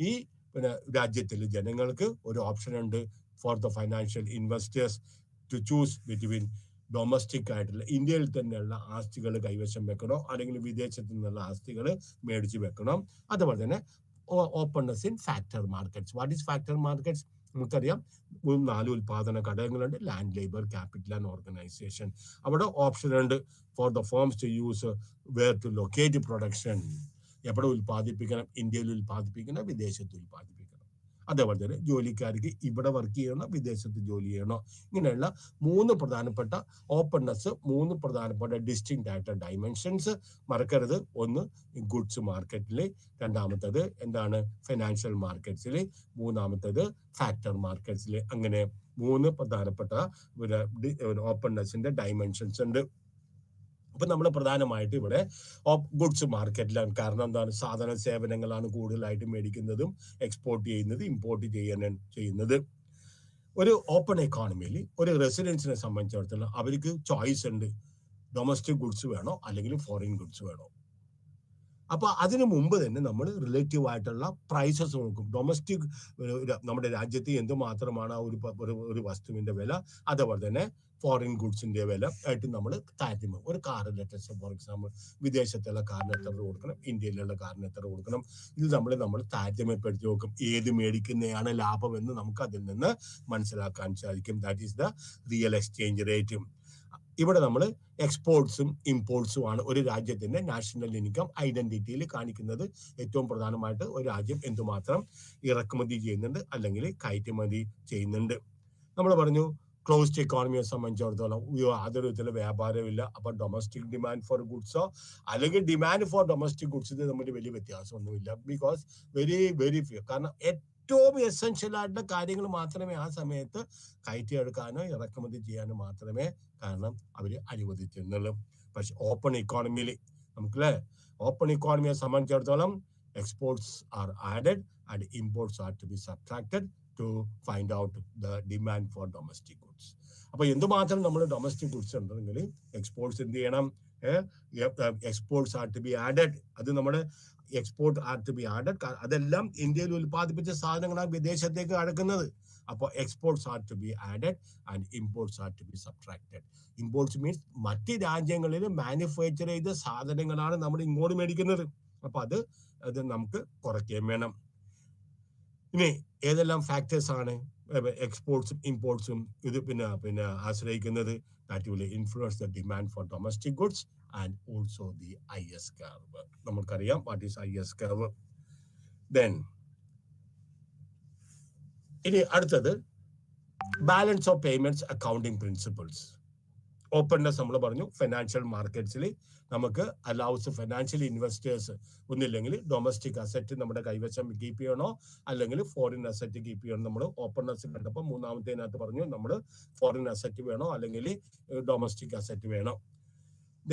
ഈ പിന്നെ രാജ്യത്തിൽ ജനങ്ങൾക്ക് ഒരു ഓപ്ഷൻ ഉണ്ട് for the financial investors to choose between domestic ആയിട്ടുള്ള ഇന്ത്യയിൽ തന്നെയുള്ള ആസ്തികൾ കൈവശം വെക്കണോ അല്ലെങ്കിൽ വിദേശത്തു നിന്നുള്ള ആസ്തികൾ മേടിച്ച് വെക്കണം. അതുപോലെ തന്നെ openness in factor markets. What is factor markets? നമുക്കറിയാം 4 ഉൽപാദന ഘടകങ്ങളുണ്ട്, land, labour, capital and organisation. അവിടെ ഓപ്ഷൻ ഉണ്ട് for the firms to use where to locate production. എവിടെ ഉൽപ്പാദിപ്പിക്കണം, ഇന്ത്യയിൽ ഉൽപ്പാദിപ്പിക്കണം, വിദേശത്ത് ഉൽപ്പാദിപ്പിക്കണം. അതേപോലെ തന്നെ ജോലിക്കാർക്ക് ഇവിടെ വർക്ക് ചെയ്യണോ വിദേശത്ത് ജോലി ചെയ്യണോ. ഇങ്ങനെയുള്ള 3 പ്രധാനപ്പെട്ട ഓപ്പൺനെസ്, 3 പ്രധാനപ്പെട്ട ഡിസ്റ്റിങ്ക്റ്റ് ആയിട്ട് ഡയമെൻഷൻസ് മറക്കരുത്. ഒന്ന് ഗുഡ്സ് മാർക്കറ്റിൽ, രണ്ടാമത്തത് എന്താണ് ഫൈനാൻഷ്യൽ മാർക്കറ്റ്സിൽ, മൂന്നാമത്തത് ഫാക്ടർ മാർക്കറ്റ്സിൽ. അങ്ങനെ 3 പ്രധാനപ്പെട്ട ഓപ്പൺനെസിന്റെ ഡയമെൻഷൻസ് ഉണ്ട്. അപ്പൊ നമ്മൾ പ്രധാനമായിട്ട് ഇവിടെ ഗുഡ്സ് മാർക്കറ്റിലാണ്. കാരണം എന്താണ്, സാധന സേവനങ്ങളാണ് കൂടുതലായിട്ട് മേടിക്കുന്നതും എക്സ്പോർട്ട് ചെയ്യുന്നത്, ഇമ്പോർട്ട് ചെയ്യുന്നത്. ഒരു ഓപ്പൺ എക്കോണമിയിൽ ഒരു റെസിഡൻസിനെ സംബന്ധിച്ചിടത്തോളം അവർക്ക് ചോയ്സ് ഉണ്ട്, ഡൊമസ്റ്റിക് ഗുഡ്സ് വേണോ അല്ലെങ്കിൽ ഫോറിൻ ഗുഡ്സ് വേണോ. അപ്പൊ അതിനു മുമ്പ് തന്നെ നമ്മൾ റിലേറ്റീവ് ആയിട്ടുള്ള പ്രൈസസ് നോക്കും. ഡൊമസ്റ്റിക് നമ്മുടെ രാജ്യത്ത് എന്തുമാത്രമാണ് ഒരു വസ്തുവിന്റെ വില, അതുപോലെ തന്നെ ഫോറിൻ ഗുഡ്സിന്റെ വില ആയിട്ട് നമ്മൾ താരതമ്യം. ഒരു കാറ് ലെറ്റസ് ഫോർ എക്സാമ്പിൾ, വിദേശത്തുള്ള കാറിന് എത്ര കൊടുക്കണം, ഇന്ത്യയിലുള്ള കാറിന് എത്ര കൊടുക്കണം, ഇത് നമ്മൾ താരതമ്യപ്പെടുത്തി നോക്കും. ഏത് മേടിക്കുന്നതാണ് ലാഭം എന്ന് നമുക്ക് അതിൽ നിന്ന് മനസ്സിലാക്കാൻ സാധിക്കും. That is the real exchange rate. ഇവിടെ നമ്മൾ എക്സ്പോർട്സും ഇമ്പോർട്സും ആണ് ഒരു രാജ്യത്തിന്റെ നാഷണൽ ഇൻകം ഐഡന്റിറ്റിയിൽ കാണിക്കുന്നത്. ഏറ്റവും പ്രധാനമായിട്ട് ഒരു രാജ്യം എന്തുമാത്രം ഇറക്കുമതി ചെയ്യുന്നുണ്ട് അല്ലെങ്കിൽ കയറ്റുമതി ചെയ്യുന്നുണ്ട്. നമ്മൾ പറഞ്ഞു ക്ലോസ്ഡ് എക്കോണമിയെ സംബന്ധിച്ചിടത്തോളം യാതൊരു വിധത്തിലുള്ള വ്യാപാരമില്ല. അപ്പൊ ഡൊമസ്റ്റിക് ഡിമാൻഡ് ഫോർ ഗുഡ്സോ അല്ലെങ്കിൽ ഡിമാൻഡ് ഫോർ ഡൊമസ്റ്റിക് ഗുഡ്സ് ഇത് തമ്മിൽ വലിയ വ്യത്യാസമൊന്നുമില്ല. Because very few. കാരണം ഏറ്റവും എസെൻഷ്യൽ ആയിട്ടുള്ള കാര്യങ്ങൾ മാത്രമേ ആ സമയത്ത് കയറ്റിയെടുക്കാനോ ഇറക്കുമതി ചെയ്യാനോ മാത്രമേ കാരണം അവർ അനുവദിച്ചിരുന്നുള്ളൂ. പക്ഷെ ഓപ്പൺ ഇക്കോണമിയിൽ നമുക്കല്ലേ, ഓപ്പൺ ഇക്കോണമിയെ സംബന്ധിച്ചിടത്തോളം exports are added and imports are to be subtracted to find out the demand for domestic goods. അപ്പൊ എന്തുമാത്രം നമ്മൾ ഡൊമസ്റ്റിക് ഗുഡ്സ് ഉണ്ടെങ്കിൽ എക്സ്പോർട്സ് എന്ത് ചെയ്യണം, exports are to be added. അത് നമ്മുടെ export are to be added. അതെല്ലാം ഇന്ത്യയിൽ ഉൽപ്പാദിപ്പിച്ച സാധനങ്ങളാണ് വിദേശത്തേക്ക് അടക്കുന്നത്. അപ്പോൾ exports are to be added and imports are to be subtracted. Imports means മറ്റ് രാജ്യങ്ങളിൽ മാനുഫാക്ചർ ചെയ്ത സാധനങ്ങളാണ് നമ്മൾ ഇങ്ങോട്ട് മേടിക്കുന്നത്. അപ്പൊ അത് നമുക്ക് കുറയ്ക്കുകയും വേണം. ഇനി ഏതെല്ലാം ഫാക്ടേഴ്സ് ആണ് എക്സ്പോർട്സും ഇമ്പോർട്സും ഇത് പിന്നെ ആശ്രയിക്കുന്നത്? That will influence the demand for domestic goods and also the IS curve. നമുക്കറിയാം what is IS curve. Then ഇനി അടുത്തത് balance of payments accounting principles. Openness നമ്മൾ പറഞ്ഞു. ഫിനാൻഷ്യൽ മാർക്കറ്റ്സിൽ നമുക്ക് അലൗസ് ഫിനാൻഷ്യൽ ഇൻവെസ്റ്റേഴ്സ് ഒന്നില്ലെങ്കിൽ ഡൊമസ്റ്റിക് അസറ്റ് നമ്മുടെ കൈവശം കീപ്പ് ചെയ്യണോ അല്ലെങ്കിൽ ഫോറിൻ അസറ്റ് കീപ്പ് ചെയ്യണം. നമ്മൾ ഓപ്പൺനെസ് കണ്ടപ്പോൾ മൂന്നാമത്തേനകത്ത് പറഞ്ഞു നമ്മൾ ഫോറിൻ അസറ്റ് വേണോ അല്ലെങ്കിൽ ഡൊമസ്റ്റിക് അസറ്റ് വേണോ.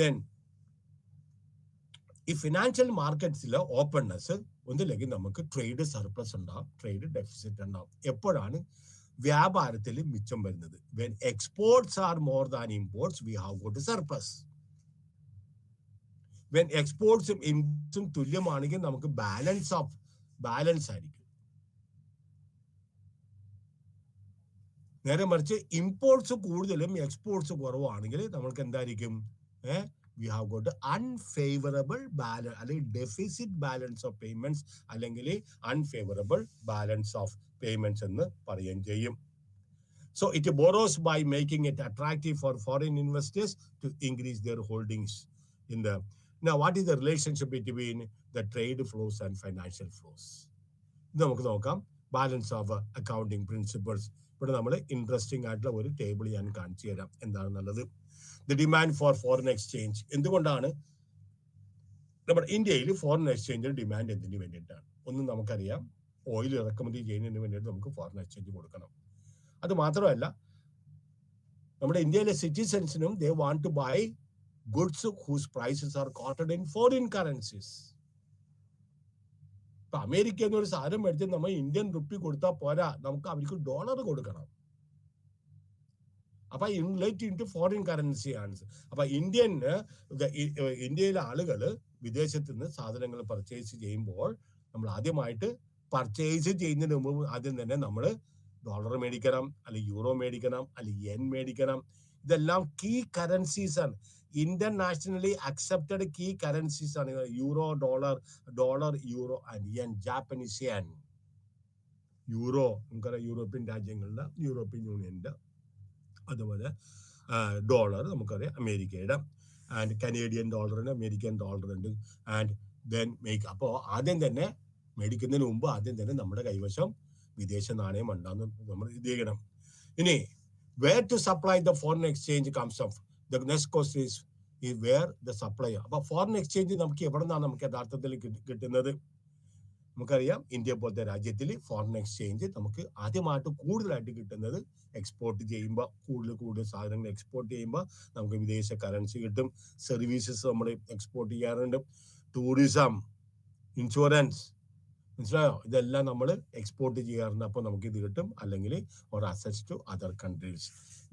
ദെൻ ഈ ഫിനാൻഷ്യൽ മാർക്കറ്റ്സിലെ ഓപ്പൺനെസ് ഒന്നില്ലെങ്കിൽ നമുക്ക് ട്രേഡ് സർപ്ലസ് ഉണ്ടാവും, ട്രേഡ് ഡെഫിസിറ്റ് ഉണ്ടാവും. എപ്പോഴാണ് വ്യാപാരത്തിൽ മിച്ചം വരുന്നത്? when exports are more than imports we have got a surplus. when exportsഉം importsഉം തുല്യമാണെങ്കിൽ നമുക്ക് ബാലൻസ് ആയിരിക്കും. നേരെ മറിച്ച് ഇമ്പോർട്ട്സ് കൂടുതലും എക്സ്പോർട്സ് കുറവാണെങ്കിൽ നമുക്ക് എന്തായിരിക്കും? we have got unfavorable balance അല്ലെങ്കിൽ deficit balance of payments അല്ലെങ്കിൽ unfavorable balance of payments എന്ന് പറയുകയും ചെയ്യും. So it borrows by making it attractive for foreign investors to increase their holdings in the. Now what is the relationship between the trade flows and financial flows? നമുക്ക് നോക്കാം. Balance of accounting principles. ഇവിടെ നമ്മൾ interesting ആയിട്ടുള്ള ഒരു table ഞാൻ കാണിച്ചു തരാം എന്താണെന്നുള്ളത്. The demand for foreign exchange. എന്തുകൊണ്ടാണ് നമ്മുടെ ഇന്ത്യയിൽ ഫോറിൻ എക്സ്ചേഞ്ചിന് ഡിമാൻഡ് എന്തിനു വേണ്ടിയിട്ടാണ്? ഒന്നും നമുക്കറിയാം, ഓയിൽ ഇറക്കുമതി ചെയ്യുന്നതിന് വേണ്ടിയിട്ട് നമുക്ക് ഫോറിൻ എക്സ്ചേഞ്ച് കൊടുക്കണം. അത് മാത്രമല്ല നമ്മുടെ ഇന്ത്യയിലെ സിറ്റിസൺസിനും they want to buy goods whose prices are quoted in foreign currencies. ഇപ്പൊ അമേരിക്ക എന്നൊരു സാധനം മേടിച്ച് നമ്മൾ ഇന്ത്യൻ റുപ്പി കൊടുത്താൽ പോരാ, നമുക്ക് അവർക്ക് ഡോളർ കൊടുക്കണം. അപ്പൊ റിലേറ്റിംഗ് ടു ഫോറിൻ കറൻസിയാണ്. അപ്പൊ ഇന്ത്യയിലെ ആളുകൾ വിദേശത്ത് നിന്ന് സാധനങ്ങൾ പർച്ചേസ് ചെയ്യുമ്പോൾ നമ്മൾ ആദ്യമായിട്ട് പർച്ചേസ് ചെയ്യുന്നതിന് മുമ്പ് ആദ്യം തന്നെ നമ്മൾ ഡോളർ മേടിക്കണം, അല്ലെങ്കിൽ യൂറോ മേടിക്കണം, അല്ലെങ്കിൽ യെൻ മേടിക്കണം. ഇതെല്ലാം കീ കറൻസീസ് ആണ്, ഇന്റർനാഷണലി അക്സെപ്റ്റഡ് കീ കറൻസീസ് ആണ്. Euro, dollar, euro and N. Japanese N, euro നമുക്കറിയാം യൂറോപ്യൻ രാജ്യങ്ങളുടെ, യൂറോപ്യൻ യൂണിയന്റെ. അതുപോലെ ഡോളർ നമുക്കറിയാം അമേരിക്കയുടെ. ആൻഡ് കനേഡിയൻ ഡോളർ ഉണ്ട്, അമേരിക്കൻ ഡോളർ ഉണ്ട്. ആൻഡ് ദെൻ അപ്പോൾ ആദ്യം തന്നെ മേടിക്കുന്നതിന് മുമ്പ് ആദ്യം തന്നെ നമ്മുടെ കൈവശം വിദേശ നാണയം ഉണ്ടാകുന്ന നമ്മൾ ഇത് ചെയ്യണം. ഇനി where to supply the foreign exchange comes off. The next question is where the supply. അപ്പൊ ഫോറിൻ എക്സ്ചേഞ്ച് നമുക്ക് എവിടെ നിന്നാണ് നമുക്ക് യഥാർത്ഥത്തിൽ കിട്ടുന്നത്? നമുക്കറിയാം ഇന്ത്യ പോലത്തെ രാജ്യത്തിൽ ഫോറിൻ എക്സ്ചേഞ്ച് നമുക്ക് ആദ്യമായിട്ട് കൂടുതലായിട്ട് കിട്ടുന്നത് എക്സ്പോർട്ട് ചെയ്യുമ്പോൾ, കൂടുതൽ സാധനങ്ങൾ എക്സ്പോർട്ട് ചെയ്യുമ്പോൾ നമുക്ക് വിദേശ കറൻസി കിട്ടും. സർവീസസ് നമ്മൾ എക്സ്പോർട്ട് ചെയ്യാറുണ്ട്. ടൂറിസം, ഇൻഷുറൻസ്, മനസ്സിലായോ? ഇതെല്ലാം നമ്മൾ എക്സ്പോർട്ട് ചെയ്യാറുണ്ട്. അപ്പോൾ നമുക്ക് ഇത് കിട്ടും. അല്ലെങ്കിൽ or assets to other countries.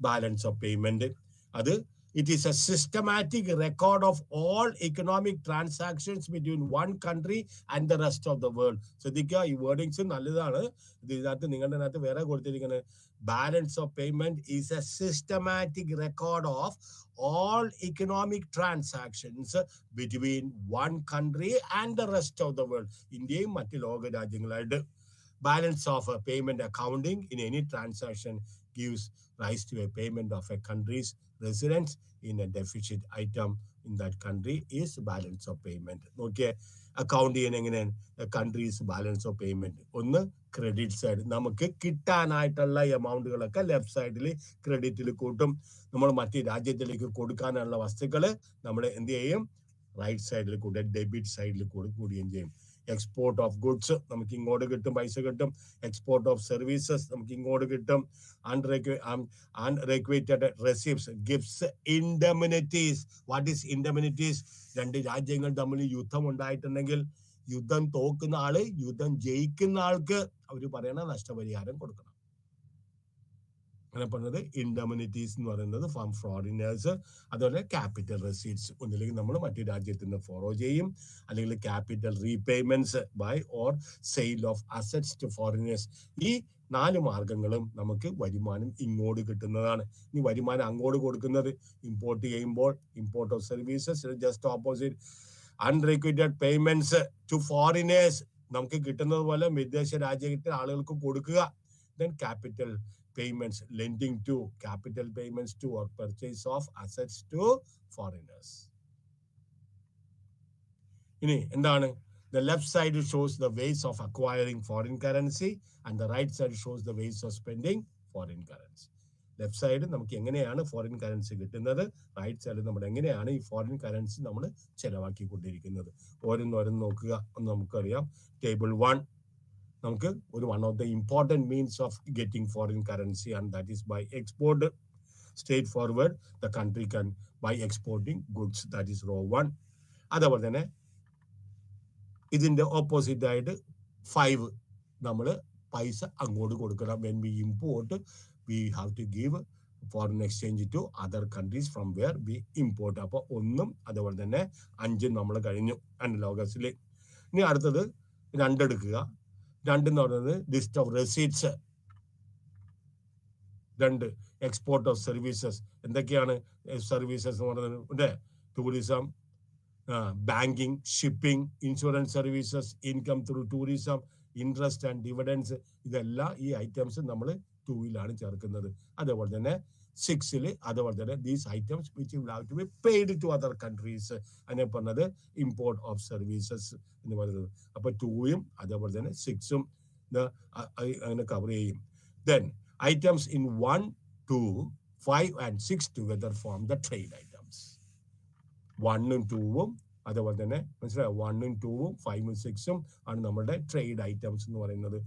Balance of payment, അത് it is a systematic record of all economic transactions between one country and the rest of the world. ശ്രദ്ധിക്കുക, ഈ വേർഡിങ്സ് നല്ലതാണ്. ഇതിനകത്ത് നിങ്ങളുടെ അകത്ത് വേറെ കൊടുത്തിരിക്കുന്നത് balance of payment is A systematic record of all economic transactions between one country and the rest of the world. ഇന്ത്യയും മറ്റ് ലോക രാജ്യങ്ങളായിട്ട്. Balance of a payment accounting in any transaction gives rise to a payment of a country's residents in a deficit item in that country is balance of payment. നോക്കിയേ, account ചെയ്യാൻ എങ്ങനെയാണ് countries balance of payment? ഒന്ന് credit side, നമുക്ക് കിട്ടാനായിട്ടുള്ള എമൗണ്ടുകളൊക്കെ left സൈഡിൽ ക്രെഡിറ്റിൽ കൂട്ടും. നമ്മൾ മറ്റ് രാജ്യത്തിലേക്ക് കൊടുക്കാനുള്ള വസ്തുക്കൾ നമ്മൾ എന്ത് ചെയ്യും? റൈറ്റ് സൈഡിൽ കൂടെ ഡെബിറ്റ് സൈഡിൽ കൂടുകയും ചെയ്യും. എക്സ്പോർട്ട് ഓഫ് ഗുഡ്സ് നമുക്ക് ഇങ്ങോട്ട് കിട്ടും, പൈസ കിട്ടും. എക്സ്പോർട്ട് ഓഫ് സർവീസസ് നമുക്ക് ഇങ്ങോട്ട് കിട്ടും. Unrequited receipts, gifts, indemnities. What is indemnities? രണ്ട് രാജ്യങ്ങൾ തമ്മിൽ യുദ്ധം ഉണ്ടായിട്ടുണ്ടെങ്കിൽ യുദ്ധം തോക്കുന്ന ആള് യുദ്ധം ജയിക്കുന്ന ആൾക്ക് അവർ പറയണ നഷ്ടപരിഹാരം കൊടുക്കണം. അങ്ങനെ പറഞ്ഞത് ഇൻഡെമിനിറ്റീസ് എന്ന് പറയുന്നത് ഫ്രം ഫോറിനേഴ്സ്. അതുപോലെ ക്യാപിറ്റൽ റെസീറ്റ്സ്, ഒന്നില്ലെങ്കിൽ നമ്മൾ മറ്റു രാജ്യത്ത് നിന്ന് ഫോറോ ചെയ്യും, അല്ലെങ്കിൽ capital repayments by or sale of assets to foreigners. ഈ 4 മാർഗങ്ങളും നമുക്ക് വരുമാനം ഇങ്ങോട്ട് കിട്ടുന്നതാണ്. ഈ വരുമാനം അങ്ങോട്ട് കൊടുക്കുന്നത് ഇമ്പോർട്ട് ചെയ്യുമ്പോൾ import of services, just opposite. Unrequited payments to foreigners, നമുക്ക് കിട്ടുന്നത് പോലെ വിദേശ രാജ്യത്തെ ആളുകൾക്ക് കൊടുക്കുക. Then capital payments, lending to, capital payments to or purchase of assets to foreigners. ഇനി എന്താണ്? The left side shows the ways of acquiring foreign currency and the right side shows the ways of spending foreign currency. Left side നമുക്ക് എങ്ങനെയാണ് foreign currency കിട്ടുന്നത്, right side നമ്മൾ എങ്ങനെയാണ് ഈ foreign currency നമ്മൾ ചെലവാക്കിക്കൊണ്ടിരിക്കുന്നത്. ഓരോന്നോരോന്ന് നോക്കുക. എന്ന് നമുക്കറിയാം. ടേബിൾ 1 നമുക്ക് ഒരു one of the important means of getting foreign currency and that is by export. Straightforward the country can by exporting goods, that is row 1. അതേപോലെ തന്നെ ഇതിൻ്റെ ഓപ്പോസിറ്റ് ആയിട്ട് 5 നമ്മൾ പൈസ അങ്ങോട്ട് കൊടുക്കണം. When we import we have to give foreign exchange to other countries from where we import. അപ്പോൾ 1 അതേപോലെ തന്നെ 5 നമ്മൾ കഴിഞ്ഞു അനലോഗസിൽ. ഇനി അടുത്തത് 2 എടുക്കുക. 2 എന്ന് പറയുന്നത് list of receipts. 2 export of services. എന്തൊക്കെയാണ് സർവീസസ് എന്ന് പറയുന്നത്? Tourism, banking, shipping, insurance services, income through tourism, interest and dividends. ഇതെല്ലാം ഈ ഐറ്റംസ് നമ്മൾ 2ലാണ് ചേർക്കുന്നത്. അതേപോലെ തന്നെ 6ൽ അതേപോലെ തന്നെ these items which will have to be paid to other countries. അതിനെ പറഞ്ഞത് ഇമ്പോർട്ട് ഓഫ് സർവീസസ് എന്ന് പറയുന്നത്. അപ്പോൾ 2യും അതേപോലെ തന്നെ 6ഉം അങ്ങനെ കവർ ചെയ്യും. Then items in 1, 2, 5 and 6 together form the trade items. 1ഉം 2ഉം അതേപോലെ തന്നെ മനസ്സിലായോ, 1ഉം 2ഉം 5ഉം 6ഉം ആണ് നമ്മുടെ ട്രേഡ് ഐറ്റംസ് എന്ന് പറയുന്നത്.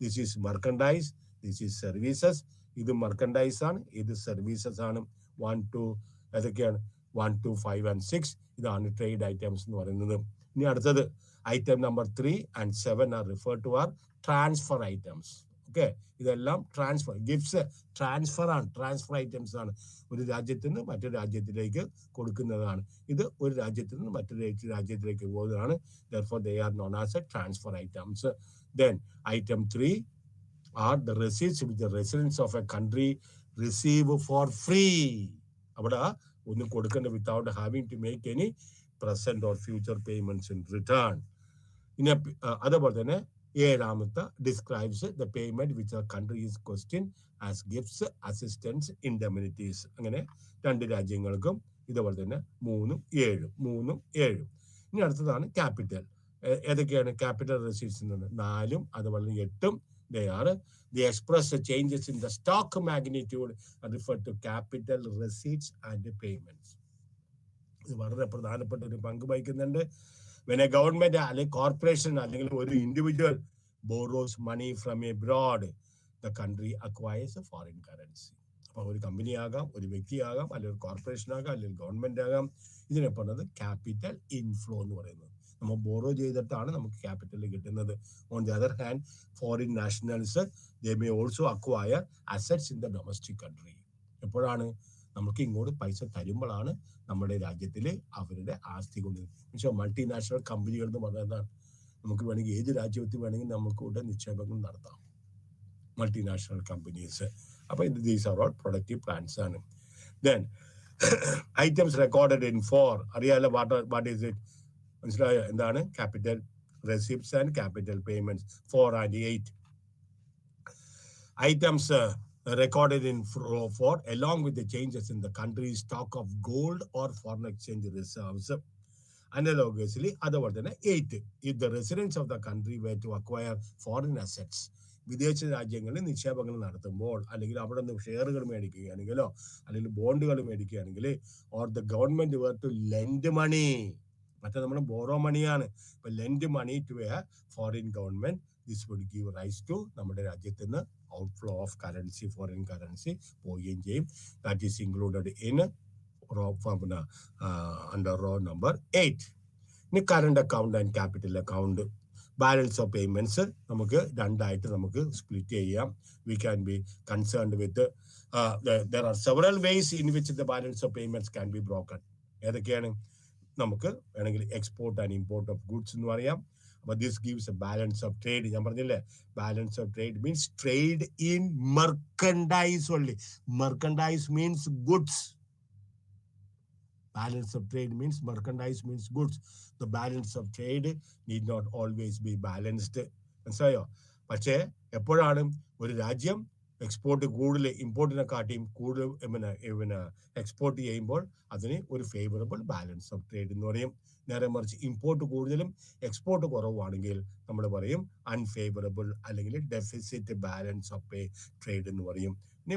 This is merchandise, this is services. ഇത് മെർക്കൻഡൈസ് ആണ്, ഇത് സർവീസസ് ആണ്. 1, 2 ഏതൊക്കെയാണ്? 1, 2, 5 and 6 ഇതാണ് ട്രേഡ് ഐറ്റംസ് എന്ന് പറയുന്നത്. ഇനി അടുത്തത് item number 3 and 7 are refer to are transfer items. Okay, ഇതെല്ലാം ട്രാൻസ്ഫർ ഗിഫ്റ്റ്സ്, ട്രാൻസ്ഫർ ആണ്, ട്രാൻസ്ഫർ ഐറ്റംസ് ആണ്. ഒരു രാജ്യത്ത് നിന്ന് മറ്റൊരു രാജ്യത്തിലേക്ക് കൊടുക്കുന്നതാണ്. ഇത് ഒരു രാജ്യത്ത് നിന്ന് മറ്റൊരു രാജ്യത്തിലേക്ക് പോകുന്നതാണ്. Therefore they are known as a transfer items. Then item 3 are the receipts which the residents of a country receive for free. അവിടെ ഒന്നും കൊടുക്കേണ്ട without having to make any present or future payments in return. ഇനി അതേപോലെ തന്നെ 7ാമത്തെ describes the payment which a country is questioned as gifts, assistance, indemnities. അങ്ങനെ 2 രാജ്യങ്ങൾക്കും ഇതേപോലെ തന്നെ 3ഉം 7ഉം. ഇനി അടുത്തതാണ് ക്യാപിറ്റൽ. ഏതൊക്കെയാണ് ക്യാപിറ്റൽ റെസീറ്റ്സ്? 4ഉം അതുപോലെ 8ഉം. They are the express changes in the stock magnitude are referred to capital receipts and payments. ഇത് വളരെ പ്രധാനപ്പെട്ട ഒരു പങ്ക് വഹിക്കുന്നുണ്ട്. When a government അല്ലെങ്കിൽ കോർപ്പറേഷൻ അല്ലെങ്കിൽ ഒരു individual borrows money from abroad, the country acquires a foreign currency. അപ്പോൾ ഒരു കമ്പനി ആകാം, ഒരു വ്യക്തിയാകാം, അല്ലെങ്കിൽ ഒരു കോർപ്പറേഷൻ ആകാം, അല്ലെങ്കിൽ ഗവൺമെന്റ് ആകാം. ഇതിനെ പറയുന്നത് ക്യാപിറ്റൽ ഇൻഫ്ലോ എന്ന് പറയുന്നത്. നമ്മൾ ബോറോ ചെയ്തിട്ടാണ് നമുക്ക് ക്യാപിറ്റൽ കിട്ടുന്നത്. On the other hand foreign Nationals they may also acquire assets in the domestic country. എപ്പോഴാണ്? നമുക്ക് ഇങ്ങോട്ട് പൈസ തരുമ്പോഴാണ് നമ്മുടെ രാജ്യത്തിൽ അവരുടെ ആസ്തി കൊണ്ട്. പക്ഷേ മൾട്ടിനാഷണൽ കമ്പനികൾ എന്ന് പറയുന്നതാണ്. നമുക്ക് വേണമെങ്കിൽ ഏത് രാജ്യത്തിൽ വേണമെങ്കിൽ നമുക്ക് ഇവിടെ നിക്ഷേപങ്ങൾ നടത്താം, മൾട്ടിനാഷണൽ കമ്പനീസ്. അപ്പോൾ these are all productive plans ആണ്. ദെൻ ഐറ്റംസ് റെക്കോർഡഡ് ഇൻ 4 അറിയാലോ. What is it? മനസ്സിലായോ എന്താണ്? Capital receipts and capital payments 4 and 8. ഐറ്റംസ് recorded in 4 along with the changes in the country's stock of gold or foreign exchange reserves. Analogously, അതുപോലെ തന്നെ 8, if the residents of the country were to acquire foreign assets, വിദേശ രാജ്യങ്ങളിൽ നിക്ഷേപങ്ങൾ നടത്തുമ്പോൾ, അല്ലെങ്കിൽ അവിടെ നിന്ന് ഷെയറുകൾ മേടിക്കുകയാണെങ്കിലോ അല്ലെങ്കിൽ ബോണ്ടുകൾ മേടിക്കുകയാണെങ്കിൽ, or the government were to lend money, മറ്റേ നമ്മൾ ബോറോ മണിയാണ്. ഇപ്പൊ lend money to a foreign government, this would give rise to നമ്മുടെ രാജ്യത്ത് നിന്ന് outflow of currency, foreign currency പോവുകയും ചെയ്യും. That is included in under row number 8. ഇനി current account and capital account. Balance of payments നമുക്ക് 2ആയിട്ട് നമുക്ക് split ചെയ്യാം. We can be concerned with there are several ways in which the balance of payments can be broken. ഏതൊക്കെയാണ്? നമുക്ക് വേണമെങ്കിൽ export and import of goods എന്ന് പറയാം. But this gives a balance of trade. ഞാൻ പറഞ്ഞില്ലേ, balance of trade means trade in merchandise only. Merchandise means goods. Balance of trade means merchandise means goods. The balance of trade need not always be balanced. മനസ്സിലായോ? പക്ഷേ എപ്പോഴാണ് ഒരു രാജ്യം export കൂടുതൽ ഇമ്പോർട്ടിനെക്കാട്ടിയും കൂടുതൽ export ചെയ്യുമ്പോൾ അതിന് ഒരു ഫേവറബിൾ ബാലൻസ് ഓഫ് ട്രേഡ് എന്ന് പറയും. നേരെ മറിച്ച് ഇമ്പോർട്ട് കൂടുതലും എക്സ്പോർട്ട് കുറവാണെങ്കിൽ നമ്മൾ പറയും അൺഫേവറബിൾ അല്ലെങ്കിൽ ഡെഫിസിറ്റ് ബാലൻസ് ഓഫ് ട്രേഡ് എന്ന് പറയും. ഇനി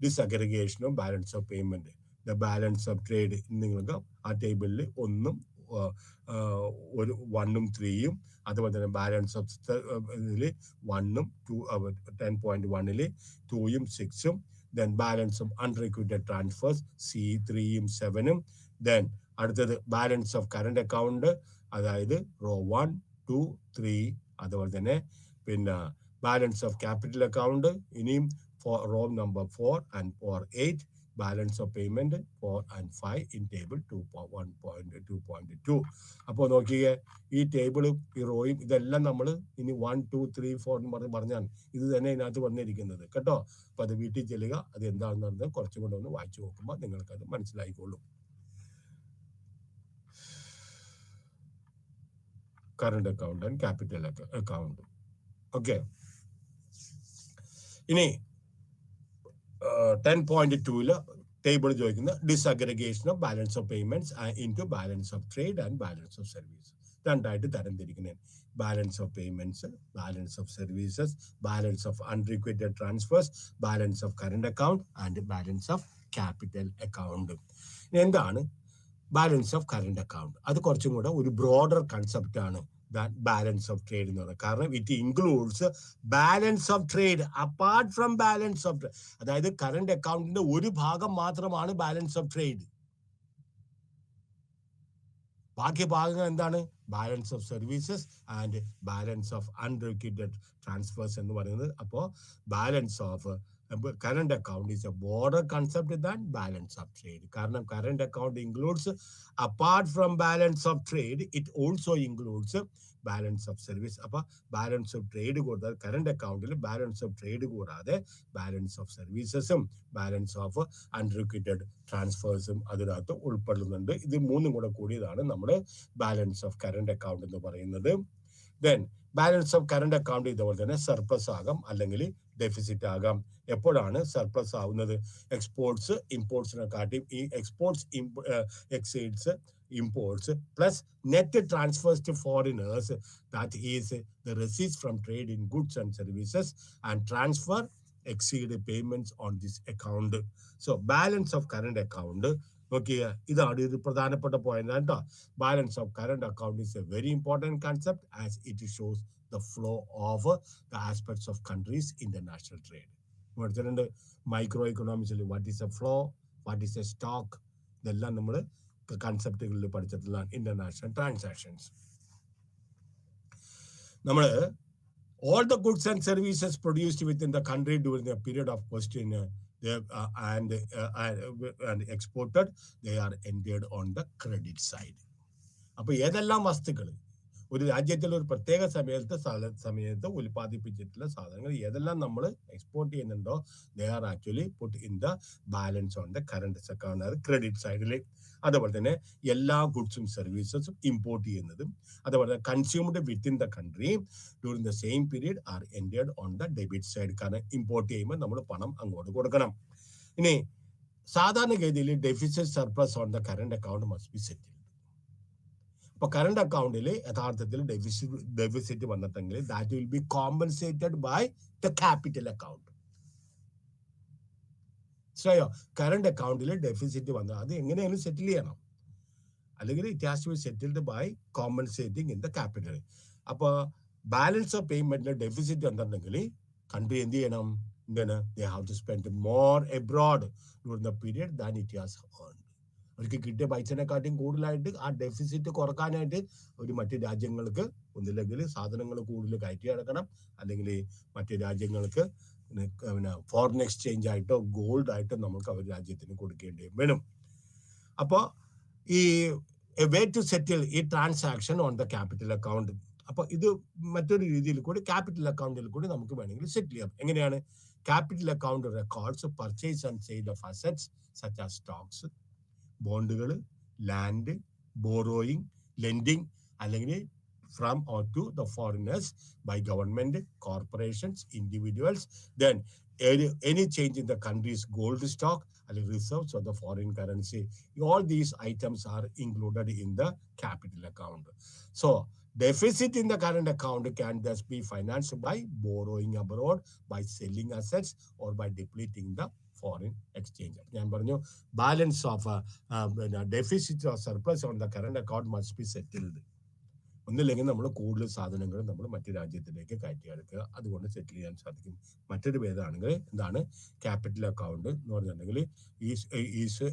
disaggregation of balance of payment, the balance of trade. നിങ്ങൾക്ക് ആ ടേബിളിൽ 1ഉം 1ഉം 3ഉം, അതുപോലെ തന്നെ ബാലൻസ് ഓഫ് ഇതിൽ 1ഉം 10.1 2ഉം 6ഉം, then balance of unrequited transfers C3ഉം 7ഉം, then അടുത്തത് ബാലൻസ് ഓഫ് കറണ്ട് അക്കൗണ്ട്, അതായത് റോ 1 2 3, അതുപോലെ തന്നെ പിന്നെ ബാലൻസ് ഓഫ് ക്യാപിറ്റൽ അക്കൗണ്ട്, ഇനിയും raw number 4 and 8, balance of payment 4 and 5 in table 1.2.2. അപ്പോൾ നോക്കിയേ, ഈ ടേബിളും ഈ റോയും ഇതെല്ലാം നമ്മൾ ഇനി 1 2 3 4 എന്ന് പറഞ്ഞാൽ ഇത് തന്നെ ഇതിനകത്ത് വന്നിരിക്കുന്നത് കേട്ടോ. അപ്പോൾ അത് വീട്ടിൽ ചെല്ലുക, അത് എന്താണെന്ന് പറഞ്ഞാൽ കുറച്ചും കൂടെ ഒന്ന് വായിച്ചു നോക്കുമ്പോൾ നിങ്ങൾക്കത് മനസ്സിലായിക്കോളും. Current account and capital account. Okay, ഇനി 10.2 ടേബിൾ ചോദിക്കുന്ന disaggregation of balance of payments into balance of trade and balance of service. രണ്ടായിട്ട് തരംതിരിക്കുന്നത്: balance of payments, balance of services, balance of unrequited transfers, balance of current account and balance of capital account. എന്താണ് balance of current account? അത് കുറച്ചും കൂടെ ഒരു broader concept ആണ് ബാലൻസ് of ട്രേഡ് എന്ന് പറയുന്നത്. കാരണം it includes balance of trade apart from balance of trade. അതായത് കറണ്ട് അക്കൗണ്ടിന്റെ ഒരു ഭാഗം മാത്രമാണ് ബാലൻസ് ഓഫ് ട്രേഡ്. ബാക്കി ഭാഗങ്ങൾ എന്താണ്? Balance of services and balance of unrequited transfers എന്ന് പറയുന്നത്. അപ്പോൾ balance of current account is a broader concept than balance of trade. കാരണം current account includes, apart from balance of trade, it also includes balance of service. അപ്പോൾ balance of trade കൂടാതെ current അക്കൗണ്ടിൽ balance of trade കൂടാതെ balance of സർവീസസും balance of അൺറിക്വറ്റഡ് ട്രാൻസ്ഫേഴ്സും അതിനകത്ത് ഉൾപ്പെടുന്നുണ്ട്. ഇത് മൂന്നും കൂടെ കൂടിയതാണ് നമ്മുടെ ബാലൻസ് ഓഫ് കറണ്ട് അക്കൗണ്ട് എന്ന് പറയുന്നത്. Then balance of current account ഇതുപോലെ തന്നെ സർപ്ലസ് ആകാം അല്ലെങ്കിൽ ഡെഫിസിറ്റ് ആകാം. എപ്പോഴാണ് സർപ്ലസ് ആവുന്നത്? എക്സ്പോർട്സ് ഇമ്പോർട്സിനെക്കാട്ടിയും ഈ exports exceeds imports plus net transfers to foreigners, that is the receipts from trade in goods and services, and transfer exceed payments on this account. So balance of current account, okay, ഇതാണ് ഒരു പ്രധാനപ്പെട്ട point കേട്ടോ. Balance of current account is a very important concept as it shows the flow of the aspects of countries' international trade. പഠിച്ചിട്ടുണ്ട് micro എക്കണോമിക്സിൽ what is a flow, what is a stock, ഇതെല്ലാം നമ്മൾ കൺസെപ്റ്റുകളിൽ പഠിച്ചിട്ടുള്ള international transactions. നമ്മൾ all the goods and services produced within the country during the period of question and exported, they are entered on the credit side. അപ്പോൾ ഏതെല്ലാം വസ്തുക്കൾ ഒരു രാജ്യത്തിൽ ഒരു പ്രത്യേക സമയത്ത് ഉൽപ്പാദിപ്പിച്ചിട്ടുള്ള സാധനങ്ങൾ ഏതെല്ലാം നമ്മൾ എക്സ്പോർട്ട് ചെയ്യുന്നുണ്ടോ, they are actually put in the balance on the current account, അത് ക്രെഡിറ്റ് സൈഡിൽ. അതുപോലെ തന്നെ എല്ലാ ഗുഡ്സും സർവീസസും ഇമ്പോർട്ട് ചെയ്യുന്നതും അതുപോലെ consumed within the country during the same period are entered on the debit side. കാരണം ഇമ്പോർട്ട് ചെയ്യുമ്പോൾ നമ്മൾ പണം അങ്ങോട്ട് കൊടുക്കണം. ഇനി സാധാരണഗതിയിൽ deficit surplus on the current account must be settled. അപ്പോൾ കറണ്ട് അക്കൗണ്ടിൽ യഥാർത്ഥത്തിൽ ഡെഫിസിറ്റ് വന്നിട്ടെങ്കിൽ that will be compensated by the capital account. ശരിയോ? കറണ്ട് അക്കൗണ്ടിൽ ഡെഫിസിറ്റ് വന്നാൽ അത് എങ്ങനെയാണ് സെറ്റിൽ ചെയ്യണം, അല്ലെങ്കിൽ it has to be settled by compensating in the capital. അപ്പോൾ ബാലൻസ് ഓഫ് പേയ്മെന്റിൽ ഡെഫിസിറ്റ് വന്നിട്ടുണ്ടെങ്കിൽ കൺട്രി എന്ത് ചെയ്യണം? എന്താണ്? They have to spend more abroad during the period than it has earned. അവർക്ക് കിട്ടിയ പൈസനെക്കാട്ടും കൂടുതലായിട്ട് ആ ഡെഫിസിറ്റ് കുറക്കാനായിട്ട് ഒരു മറ്റു രാജ്യങ്ങൾക്ക് ഒന്നില്ലെങ്കിൽ സാധനങ്ങൾ കൂടുതൽ കയറ്റി അടക്കണം, അല്ലെങ്കിൽ മറ്റു രാജ്യങ്ങൾക്ക് പിന്നെ ഫോറിൻ എക്സ്ചേഞ്ച് ആയിട്ടോ ഗോൾഡ് ആയിട്ടോ നമുക്ക് അവർ രാജ്യത്തിന് കൊടുക്കേണ്ടി വരും. അപ്പോൾ ഈ വേ ടു സെറ്റിൽ ഈ transaction on the capital account. അപ്പോൾ ഇത് മറ്റൊരു രീതിയിൽ കൂടി ക്യാപിറ്റൽ അക്കൗണ്ടിൽ കൂടി നമുക്ക് വേണമെങ്കിൽ സെറ്റിൽ ചെയ്യാം. എങ്ങനെയാണ്? Capital account records purchase and sale of assets such as stocks, ബോണ്ടുകൾ, ലാൻഡ്, ബോറോയിങ്, ലെൻഡിങ് അല്ലെങ്കിൽ from or to the foreigners by government, corporations, individuals. Then any change in the country's gold stock and reserves of the foreign currency. All these items are included in the capital account. So deficit in the current account can thus be financed by borrowing abroad, by selling assets, or by depleting the foreign exchange. ഞാൻ പറഞ്ഞു balance of deficit or surplus on the current account must be settled. ഒന്നില്ലെങ്കിൽ നമ്മൾ കൂടുതൽ സാധനങ്ങൾ നമ്മൾ മറ്റു രാജ്യത്തിലേക്ക് കയറ്റി എടുക്കുക, അതുകൊണ്ട് സെറ്റിൽ ചെയ്യാൻ സാധിക്കും. മറ്റൊരു ഭേദമാണെങ്കിൽ എന്താണ് ക്യാപിറ്റൽ അക്കൗണ്ട് എന്ന് പറഞ്ഞിട്ടുണ്ടെങ്കിൽ is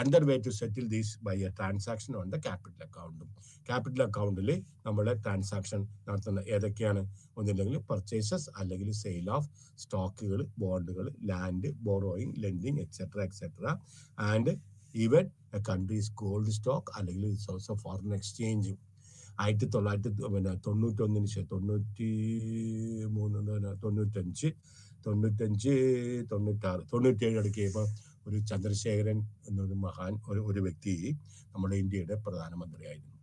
under way to settle these by a transaction on the capital account. Capital അക്കൗണ്ടിൽ നമ്മൾ ട്രാൻസാക്ഷൻ നടത്തുന്ന ഏതൊക്കെയാണ്? ഒന്നില്ലെങ്കിൽ പർച്ചേസസ് അല്ലെങ്കിൽ സെയിൽ ഓഫ് സ്റ്റോക്കുകൾ, ബോണ്ടുകൾ, land, borrowing, lending etcetera and even A countries gold stock അല്ലെങ്കിൽ റിസോഴ്സ് ഓഫ് ഫോറിൻ എക്സ്ചേഞ്ച്. 1991 ശേഷം 97 അടുക്കിയപ്പോൾ ഒരു ചന്ദ്രശേഖരൻ എന്നൊരു മഹാൻ ഒരു വ്യക്തി നമ്മുടെ ഇന്ത്യയുടെ പ്രധാനമന്ത്രിയായിരുന്നു.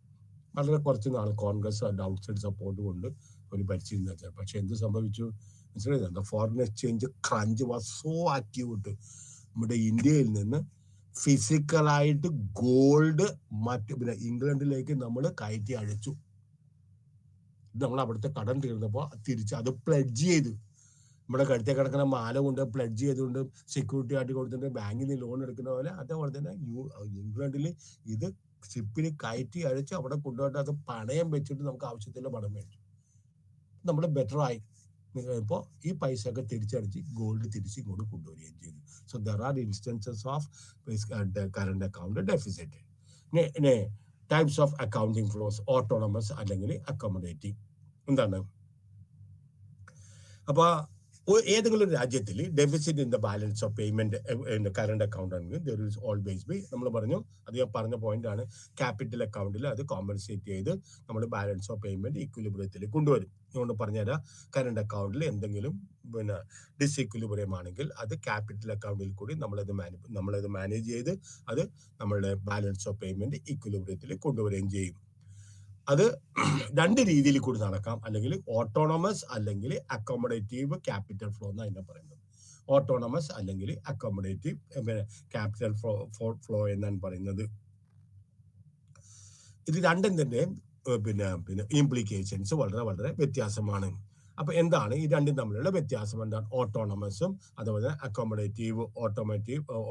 വളരെ കുറച്ച് നാൾ കോൺഗ്രസ് ഔട്ട്സൈഡ് സപ്പോർട്ട് കൊണ്ട് ഒരു ഭരിച്ചിരുന്ന വെച്ചാൽ, പക്ഷെ എന്ത് സംഭവിച്ചു മനസ്സിലായി? Foreign exchange crunch was so active. നമ്മുടെ ഇന്ത്യയിൽ നിന്ന് ഫിസിക്കലായിട്ട് ഗോൾഡ് പിന്നെ ഇംഗ്ലണ്ടിലേക്ക് നമ്മൾ കയറ്റി അയച്ചു. നമ്മൾ അവിടുത്തെ കടം തീർന്നപ്പോൾ തിരിച്ച് അത് പ്ലെഡ്ജ് ചെയ്ത് നമ്മുടെ കഴുത്തെ കിടക്കുന്ന മാല കൊണ്ട് പ്ലെഡ്ജ് ചെയ്തുകൊണ്ട് സെക്യൂരിറ്റി ആയിട്ട് കൊടുത്തിട്ട് ബാങ്കിൽ നിന്ന് ലോൺ എടുക്കുന്ന പോലെ, അതേപോലെ തന്നെ ഇംഗ്ലണ്ടിൽ ഇത് ഷിപ്പിൽ കയറ്റി അഴിച്ച് അവിടെ കൊണ്ടുപോയിട്ട് അത് പണയം വെച്ചിട്ട് നമുക്ക് ആവശ്യത്തിലുള്ള പണം മേടിച്ചു. നമ്മൾ ബെറ്റർ ആയി. ഇപ്പോൾ ഈ പൈസ ഒക്കെ തിരിച്ചടിച്ച് ഗോൾഡ് തിരിച്ച് ഇങ്ങോട്ട് കൊണ്ടുവരികയും ചെയ്തു. So there are instances of current account deficit. Types of accounting flows, autonomous അല്ലെങ്കിൽ അക്കോമഡേറ്റിംഗ്. എന്താണ്? അപ്പൊ ഏതെങ്കിലും ഒരു രാജ്യത്തിൽ deficit in the balance of payment current account ആണെങ്കിൽ ദർ ഈസ് ഓൾവേസ് ബി, നമ്മൾ പറഞ്ഞു, അത് ഞാൻ പറഞ്ഞ പോയിന്റ് ആണ്, ക്യാപിറ്റൽ അക്കൗണ്ടിൽ അത് കോമ്പൻസേറ്റ് ചെയ്ത് നമ്മൾ ബാലൻസ് ഓഫ് പേയ്മെന്റ് ഇക്വിലിബ്രിയത്തിലേക്ക് കൊണ്ടുവരും. അതുകൊണ്ട് പറഞ്ഞുതരാം, കറണ്ട് അക്കൗണ്ടിൽ എന്തെങ്കിലും പിന്നെ ഡിസ്ഇക്വിലിബ്രിയം ആണെങ്കിൽ അത് ക്യാപിറ്റൽ അക്കൗണ്ടിൽ കൂടി നമ്മളത് മാനേജ് ചെയ്ത് അത് നമ്മളുടെ ബാലൻസ് ഓഫ് പേയ്മെന്റ് ഇക്വിലിബ്രിയത്തിലേക്ക് കൊണ്ടുവരികയും ചെയ്യും. അത് രണ്ട് രീതിയിൽ കൂടി നടക്കാം, അല്ലെങ്കിൽ ഓട്ടോണമസ് അല്ലെങ്കിൽ അക്കോമഡേറ്റീവ് ക്യാപിറ്റൽ ഫ്ലോ എന്ന് അതിനെ പറയുന്നത്. ഓട്ടോണമസ് അല്ലെങ്കിൽ അക്കോമഡേറ്റീവ് ക്യാപിറ്റൽ ഫ്ലോ എന്നാണ് പറയുന്നത്. ഇത് രണ്ടും തന്നെ പിന്നെ ഇംപ്ലിക്കേഷൻസ് വളരെ വളരെ വ്യത്യാസമാണ്. അപ്പൊ എന്താണ് ഈ രണ്ടും തമ്മിലുള്ള വ്യത്യാസം? എന്താണ്? ഓട്ടോണമസും അതുപോലെ accommodative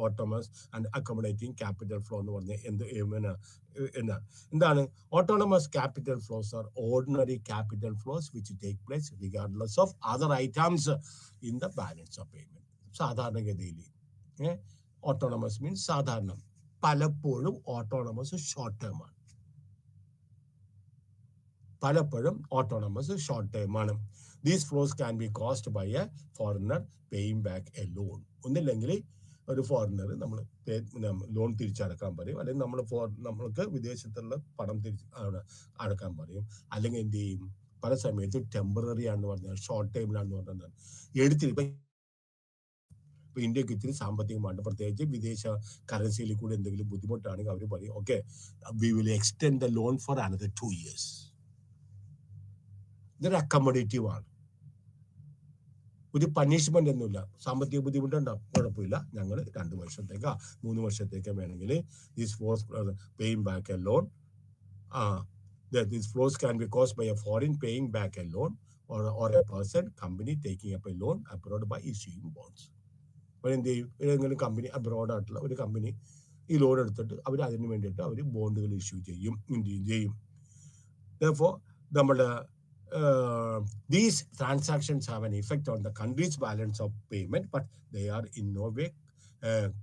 autonomous and accommodating capital flow എന്ന് പറഞ്ഞ എന്താണ്? Autonomous capital flows are ordinary capital flows which take place regardless of other items in the balance of payment. സാധാരണഗതിയിൽ ഓട്ടോണമസ് മീൻസ് സാധാരണ, പലപ്പോഴും ഓട്ടോണമസ് ഷോർട്ട് ടേം ആണ്. പലപ്പോഴും ഓട്ടോണമസ് ഷോർട്ട് ടേം ആണ്. These flows can be caused by a foreigner paying back a loan. ഒന്നില്ലെങ്കിൽ ഒരു foreigner നമ്മൾ loan തിരിച്ചടക്കാൻ പറയും, അല്ലെങ്കിൽ നമ്മൾക്ക് വിദേശത്തുള്ള പണം അടക്കാൻ പറയും, അല്ലെങ്കിൽ എന്ത് ചെയ്യും, പല സമയത്ത് ടെമ്പററി ആണെന്ന് പറഞ്ഞാൽ ഷോർട്ട് ടൈമിലാണെന്ന് പറഞ്ഞാൽ ഇപ്പൊ ഇന്ത്യക്ക് ഇത്തിരി സാമ്പത്തികമാണ്, പ്രത്യേകിച്ച് വിദേശ കറൻസിയിൽ കൂടി എന്തെങ്കിലും ബുദ്ധിമുട്ടാണെങ്കിൽ അവർ പറയും okay we will extend the loan for another 2 years. ഇതൊരു അക്കോമഡേറ്റീവ് ആണ്, ഒരു പണിഷ്മെന്റ് ഒന്നുമില്ല. സാമ്പത്തിക ബുദ്ധിമുട്ടുണ്ടാവും, കുഴപ്പമില്ല, ഞങ്ങൾ 2 വർഷത്തേക്കോ 3 വർഷത്തേക്കോ വേണമെങ്കിൽ this flows paying back a loan this flows can be caused by a foreign paying back a loan or a person company taking up a loan abroad by issuing bonds. എന്ത് ചെയ്യും, ഏതെങ്കിലും കമ്പനി അബ്രോഡ് ആയിട്ടുള്ള ഒരു company ഈ loan എടുത്തിട്ട് അവർ അതിന് വേണ്ടിയിട്ട് അവർ ബോണ്ടുകൾ ഇഷ്യൂ ചെയ്യും. Therefore, നമ്മുടെ these transactions have an effect on the country's balance of payment, but they are in no way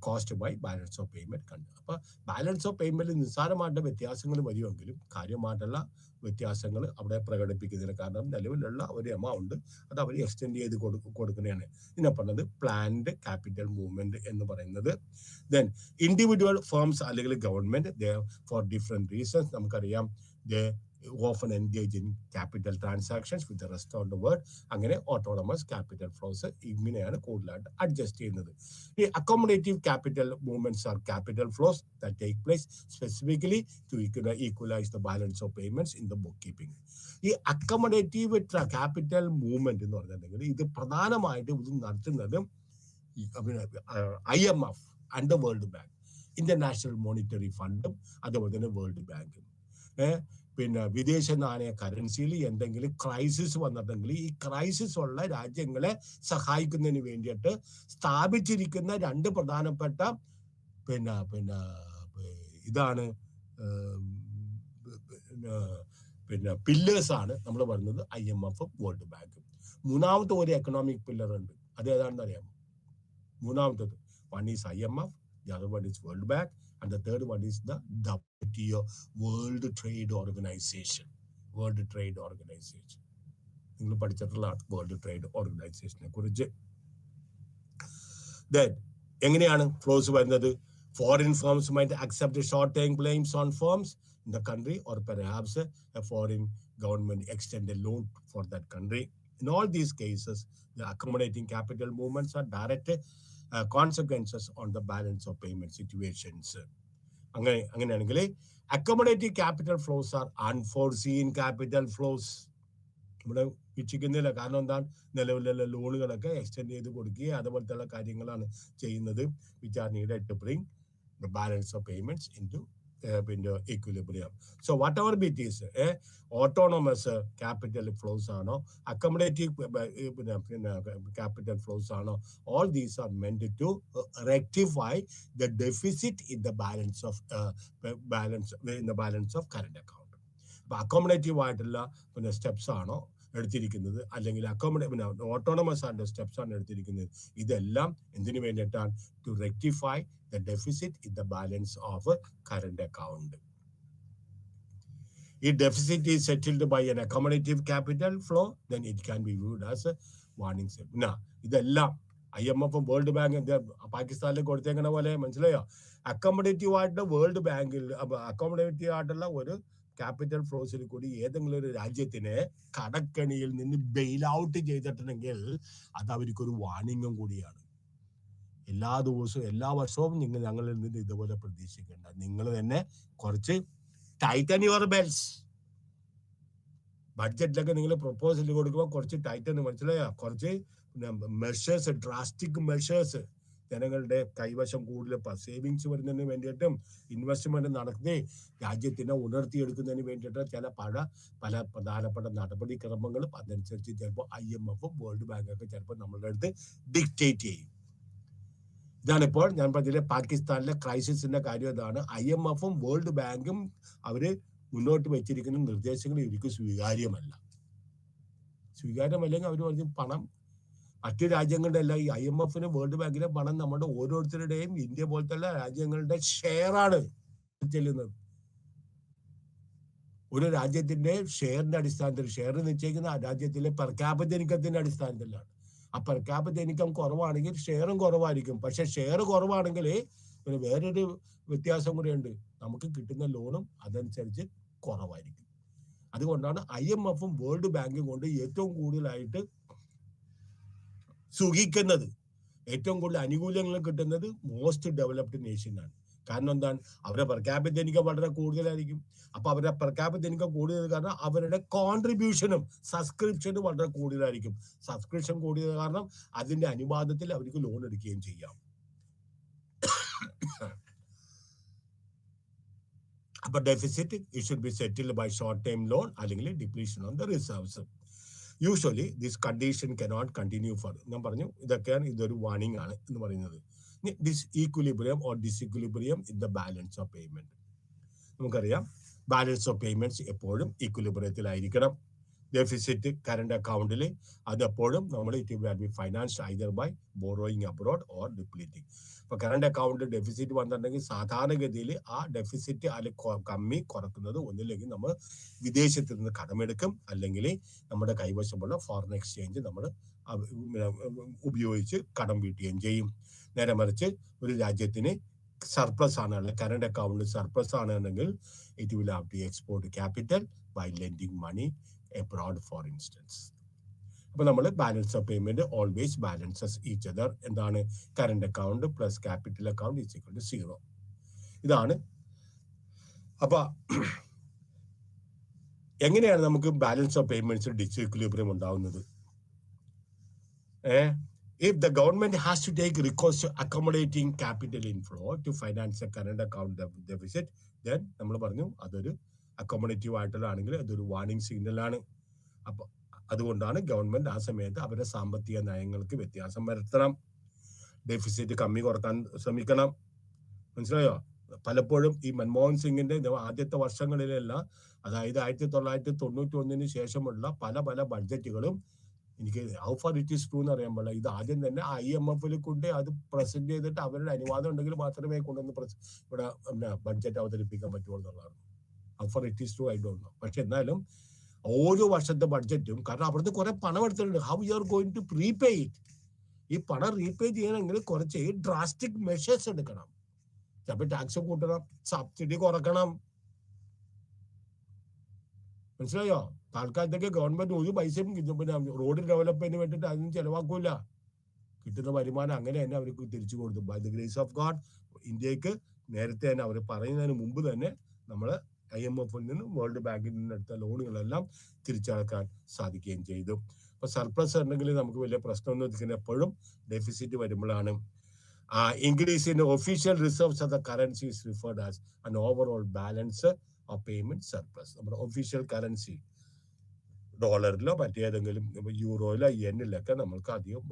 caused by balance of payment. അപ്പോൾ ബാലൻസ് ഓഫ് പേയ്മെന്റിൽ നിസ്സാരമായിട്ട് വ്യത്യാസങ്ങൾ വരുമെങ്കിലും കാര്യമായിട്ടുള്ള വ്യത്യാസങ്ങൾ അവിടെ പ്രകടിപ്പിക്കുന്നില്ല. കാരണം നിലവിലുള്ള ഒരു എമൗണ്ട് അത് അവർ എക്സ്റ്റെൻഡ് ചെയ്ത് കൊടുക്കുന്നതാണ്. ഇതിനെ പറഞ്ഞത് പ്ലാൻഡ് ക്യാപിറ്റൽ മൂവ്മെന്റ് എന്ന് പറയുന്നത്. ദെൻ ഇൻഡിവിജ്വൽ ഫേംസ് അല്ലെങ്കിൽ ഗവൺമെന്റ് ഫോർ ഡിഫറെന്റ് റീസൺസ് നമുക്കറിയാം often engage in capital transactions with the rest of the world. അങ്ങനെ ഓട്ടോണമസ് ക്യാപിറ്റൽ ഫ്ലോസ് ഇങ്ങനെയാണ് കൂടുതലായിട്ട് അഡ്ജസ്റ്റ് ചെയ്യുന്നത്. ഈ accommodative capital movements are capital flows that take place specifically to equalise the balance of payments in the bookkeeping. ഈ accommodative capital movement എന്ന് പറഞ്ഞിട്ടുണ്ടെങ്കിൽ ഇത് പ്രധാനമായിട്ടും ഇത് നടത്തുന്നത് IMF and World Bank, international monetary ഫണ്ടും അതുപോലെ തന്നെ വേൾഡ് ബാങ്കും. പിന്നെ വിദേശ നാണയ കറൻസിയിൽ എന്തെങ്കിലും ക്രൈസിസ് വന്നിട്ടുണ്ടെങ്കിൽ ഈ ക്രൈസിസ് ഉള്ള രാജ്യങ്ങളെ സഹായിക്കുന്നതിന് വേണ്ടിയിട്ട് സ്ഥാപിച്ചിരിക്കുന്ന രണ്ട് പ്രധാനപ്പെട്ട ഇതാണ് പില്ലേഴ്സ് ആണ് നമ്മൾ പറയുന്നത് IMF വേൾഡ് ബാങ്കും. മൂന്നാമത്തെ ഒരു എക്കണോമിക് പില്ലർ ഉണ്ട്, അത് ഏതാണെന്ന് അറിയാമോ? മൂന്നാമത്തത് one is IMF, the other one is World Bank, and the third one is the WTO, World Trade Organization. World Trade Organization. നിങ്ങൾ പഠിച്ചിട്ടുള്ള വേൾഡ് ട്രേഡ് ഓർഗനൈസേഷനെ കുറിച്ച്. Then എങ്ങനെയാണ് ഫ്ലോസ് വരുന്നത്? Foreign firms might accept short-term claims on firms in the country, or perhaps a foreign government extend a loan for that country. In all these cases, the accommodating capital movements are direct consequences on the balance of payment situations. അങ്ങനെയാണെങ്കിൽ accommodative capital flows are unforeseen capital flows. ഇവിടെ വീക്ഷിക്കുന്നില്ല. കാരണം എന്താണ്? നിലവിലുള്ള ലോണുകളൊക്കെ extend ചെയ്ത് കൊടുക്കുകയും അതുപോലത്തെ കാര്യങ്ങളാണ് ചെയ്യുന്നത്. Which are needed to bring the balance of payments into equilibrium. So whatever it is, autonomous capital flows ആണോ, accommodative capital flows ആണോ, all these are meant to rectify the deficit in the balance of current account. അപ്പോൾ accommodative ആയിട്ടുള്ള steps ആണോ എടുത്തിരിക്കുന്നത്, അല്ലെങ്കിൽ autonomous ആയിട്ടുള്ള steps ആണ് എടുത്തിരിക്കുന്നത്, ഇതെല്ലാം എന്തിനു വേണ്ടിയിട്ടാണ്? To rectify the deficit in the balance of a current account. If deficit is settled by an accommodative capital flow, then it can be viewed as a warning signal. Now, ഇതെല്ലാം IMF world bank പാകിസ്ഥാനിൽ കൊടുത്തേക്കണ പോലെ മനസ്സിലായോ? Accommodative ആയിട്ടുള്ള world ബാങ്കിൽ accommodative ആയിട്ടുള്ള ഒരു capital ഫ്ലോസിൽ കൂടി ഏതെങ്കിലും ഒരു രാജ്യത്തിനെ കടക്കണിയിൽ നിന്ന് ബെയിൽ ഔട്ട് ചെയ്തിട്ടുണ്ടെങ്കിൽ അത് അവർക്കൊരു വാർണിംഗും കൂടിയാണ്. എല്ലാ ദിവസവും എല്ലാ വർഷവും നിങ്ങൾ ഞങ്ങളിൽ നിന്ന് ഇതുപോലെ പ്രതീക്ഷിക്കേണ്ട. നിങ്ങൾ തന്നെ കുറച്ച് ടൈറ്റൻ യുവർ ബെൽറ്റ്സ്. ബഡ്ജറ്റിലൊക്കെ നിങ്ങൾ പ്രൊപ്പോസൽ കൊടുക്കുമ്പോൾ കുറച്ച് ടൈറ്റൻ, മനസ്സിലായോ? കുറച്ച് മെഷേഴ്സ്, ഡ്രാസ്റ്റിക് മെഷേഴ്സ് ജനങ്ങളുടെ കൈവശം കൂടുതൽ സേവിങ്സ് വരുന്നതിന് വേണ്ടിയിട്ടും ഇൻവെസ്റ്റ്മെന്റ് നടത്തി രാജ്യത്തിനെ ഉണർത്തിയെടുക്കുന്നതിന് വേണ്ടിയിട്ട് പല പ്രധാനപ്പെട്ട നടപടിക്രമങ്ങളും അതനുസരിച്ച് ചിലപ്പോൾ IMF വേൾഡ് ബാങ്കൊക്കെ ചിലപ്പോൾ നമ്മളുടെ അടുത്ത് ഡിക്റ്റേറ്റ് ചെയ്യും. ഇതാണിപ്പോൾ ഞാൻ പറഞ്ഞില്ലേ പാകിസ്ഥാനിലെ ക്രൈസിസിന്റെ കാര്യം. ഇതാണ് IMF വേൾഡ് ബാങ്കും അവര് മുന്നോട്ട് വെച്ചിരിക്കുന്ന നിർദ്ദേശങ്ങൾ ഇവർക്ക് സ്വീകാര്യമല്ലെങ്കിൽ അവർ പറഞ്ഞു പണം മറ്റു രാജ്യങ്ങളുടെ അല്ല, ഈ IMF വേൾഡ് ബാങ്കിലെ പണം നമ്മുടെ ഓരോരുത്തരുടെയും ഇന്ത്യ പോലത്തെ രാജ്യങ്ങളുടെ ഷെയറാണ് ചെല്ലുന്നത്. ഒരു രാജ്യത്തിന്റെ ഷെയറിന്റെ അടിസ്ഥാനത്തിൽ ഷെയർ നിശ്ചയിക്കുന്ന ആ രാജ്യത്തിലെ പെർ ക്യാപിറ്റ ഇൻകത്തിന്റെ അടിസ്ഥാനത്തിലാണ്. ആ പെർ ക്യാപിറ്റ ഇൻകം കുറവാണെങ്കിൽ ഷെയറും കുറവായിരിക്കും. പക്ഷെ ഷെയർ കുറവാണെങ്കിൽ പിന്നെ വേറൊരു വ്യത്യാസം കൂടെയുണ്ട്, നമുക്ക് കിട്ടുന്ന ലോണും അതനുസരിച്ച് കുറവായിരിക്കും. അതുകൊണ്ടാണ് IMF വേൾഡ് ബാങ്കും കൊണ്ട് ഏറ്റവും കൂടുതലായിട്ട് സുഖിക്കുന്നത്, ഏറ്റവും കൂടുതൽ ആനുകൂല്യങ്ങൾ കിട്ടുന്നത് മോസ്റ്റ് ഡെവലപ്ഡ് നേഷനാണ്. കാരണം എന്താണ്? അവരുടെ പെർ ക്യാപിറ്റ ഇൻകം വളരെ കൂടുതലായിരിക്കും. അപ്പൊ അവരുടെ പെർ ക്യാപിറ്റ ഇൻകം കൂടുതൽ കാരണം അവരുടെ കോൺട്രിബ്യൂഷനും സബ്സ്ക്രിപ്ഷനും വളരെ കൂടുതലായിരിക്കും. സബ്സ്ക്രിപ്ഷൻ കൂടിയത് കാരണം അതിന്റെ അനുപാതത്തിൽ അവർക്ക് ലോൺ എടുക്കുകയും ചെയ്യാം. അപ്പൊ deficit it should be settled by short time loan അല്ലെങ്കിൽ depletion on the reserves. Usually this condition cannot continue for. ഞാൻ പറഞ്ഞു ഇതൊക്കെയാണ് ഇതൊരു വാർണിംഗ് ആണ് എന്ന് പറയുന്നത്. Disequilibrium or disequilibrium in the balance of payment. നമുക്കറിയാം ബാലൻസ് ഓഫ് പേയ്മെന്റ്സ് എപ്പോഴും ഈക്വിലിബ്രിയത്തിലായിരിക്കണം. ഡെഫിസിറ്റ് കറണ്ട് അക്കൗണ്ടിൽ അതെപ്പോഴും നമ്മൾ it will be financed either by borrowing abroad or depleting. ഇപ്പൊ കറണ്ട് അക്കൗണ്ടിൽ ഡെഫിസിറ്റ് വന്നിട്ടുണ്ടെങ്കിൽ സാധാരണഗതിയിൽ ആ ഡെഫിസിറ്റ് കമ്മി കുറക്കുന്നത് ഒന്നില്ലെങ്കിൽ നമ്മൾ വിദേശത്ത് നിന്ന് കടമെടുക്കും, അല്ലെങ്കിൽ നമ്മുടെ കൈവശമുള്ള ഫോറിൻ എക്സ്ചേഞ്ച് നമ്മൾ ഉപയോഗിച്ച് കടം വീട്ടുകയും ചെയ്യും. നേരെ മറിച്ച് ഒരു രാജ്യത്തിന് surplus ആണെങ്കിൽ കറണ്ട് അക്കൗണ്ടിൽ സർപ്ലസ് ആണെന്നുണ്ടെങ്കിൽ it will have to export capital by lending money abroad for instance. അപ്പോൾ നമ്മൾ balance of payment always balances each other. എന്താണ്? Current account plus capital account is equal to 0. ഇതാണ്. അപ്പൊ എങ്ങനെയാണ് നമുക്ക് ബാലൻസ് ഓഫ് പേയ്മെന്റ്സ് ഡിസ്ഇക്വിലിബ്രിയം ഉണ്ടാവുന്നത്? If the government has to take recourse to accommodating capital inflow to finance a current account deficit, then നമ്മൾ പറഞ്ഞു അതൊരു accommodative ആയിട്ടുള്ളതാണെങ്കിൽ അതൊരു വാർണിംഗ് സിഗ്നലാണ്. അപ്പൊ അതുകൊണ്ടാണ് ഗവൺമെന്റ് ആ സമയത്ത് അവരുടെ സാമ്പത്തിക നയങ്ങൾക്ക് വ്യത്യാസം വരുത്തണം, ഡെഫിസിറ്റ് കമ്മി കുറക്കാൻ ശ്രമിക്കണം. മനസ്സിലായോ? പലപ്പോഴും ഈ മൻമോഹൻ സിംഗിന്റെ ആദ്യത്തെ വർഷങ്ങളിലെല്ലാം, അതായത് 1991 ശേഷമുള്ള പല പല ബഡ്ജറ്റുകളും എനിക്ക് how far it is true എന്ന് അറിയാൻ പാടില്ല. ഇത് ആദ്യം തന്നെ IMF കൊണ്ട് അത് പ്രസന്റ് ചെയ്തിട്ട് അവരുടെ അനുവാദം ഉണ്ടെങ്കിൽ മാത്രമേ കൊണ്ടുവന്ന് ഇവിടെ ബഡ്ജറ്റ് അവതരിപ്പിക്കാൻ പറ്റുള്ളൂ എന്നുള്ളതാണ്. How far it is true I don't know. പക്ഷെ എന്നാലും ഓരോ വർഷത്തെ ബഡ്ജറ്റും, കാരണം അവിടുത്തെ കുറെ പണം എടുത്തിട്ടുണ്ട്, how you are going to repay it. ഈ പണം റീപേ ചെയ്യണമെങ്കിൽ കുറച്ച് ഡ്രാസ്റ്റിക് മെഷേഴ്സ് എടുക്കണം. ചിലപ്പോൾ ടാക്സ് കൂട്ടണം, സബ്സിഡി കുറക്കണം. മനസ്സിലായോ? താൽക്കാലത്തേക്ക് ഗവൺമെന്റ് ഒരു പൈസയും പിന്നെ റോഡ് ഡെവലപ്മെന്റിന് വേണ്ടിയിട്ട് അതൊന്നും ചെലവാക്കൂല. കിട്ടുന്ന വരുമാനം അങ്ങനെ തന്നെ അവർക്ക് തിരിച്ചു കൊടുത്തു. By the grace of God ഇന്ത്യക്ക് നേരത്തെ തന്നെ അവർ പറയുന്നതിന് മുമ്പ് തന്നെ നമ്മൾ IMF നിന്നും വേൾഡ് ബാങ്കിൽ നിന്നും എടുത്ത ലോണുകളെല്ലാം തിരിച്ചടക്കാൻ സാധിക്കുകയും ചെയ്തു. അപ്പൊ സർപ്ലസ് ഉണ്ടെങ്കിൽ നമുക്ക് വലിയ പ്രശ്നമൊന്നും ഇരിക്കുന്നത് എപ്പോഴും ഡെഫിസിറ്റ് വരുമ്പോഴാണ്. Increase in official reserves of the currency is referred as an overall balance of payment surplus. നമ്മുടെ ഒഫീഷ്യൽ കറൻസി ഡോളറിലോ മറ്റേതെങ്കിലും യൂറോയിലോ യെന്നിലൊക്കെ നമുക്ക് അധികം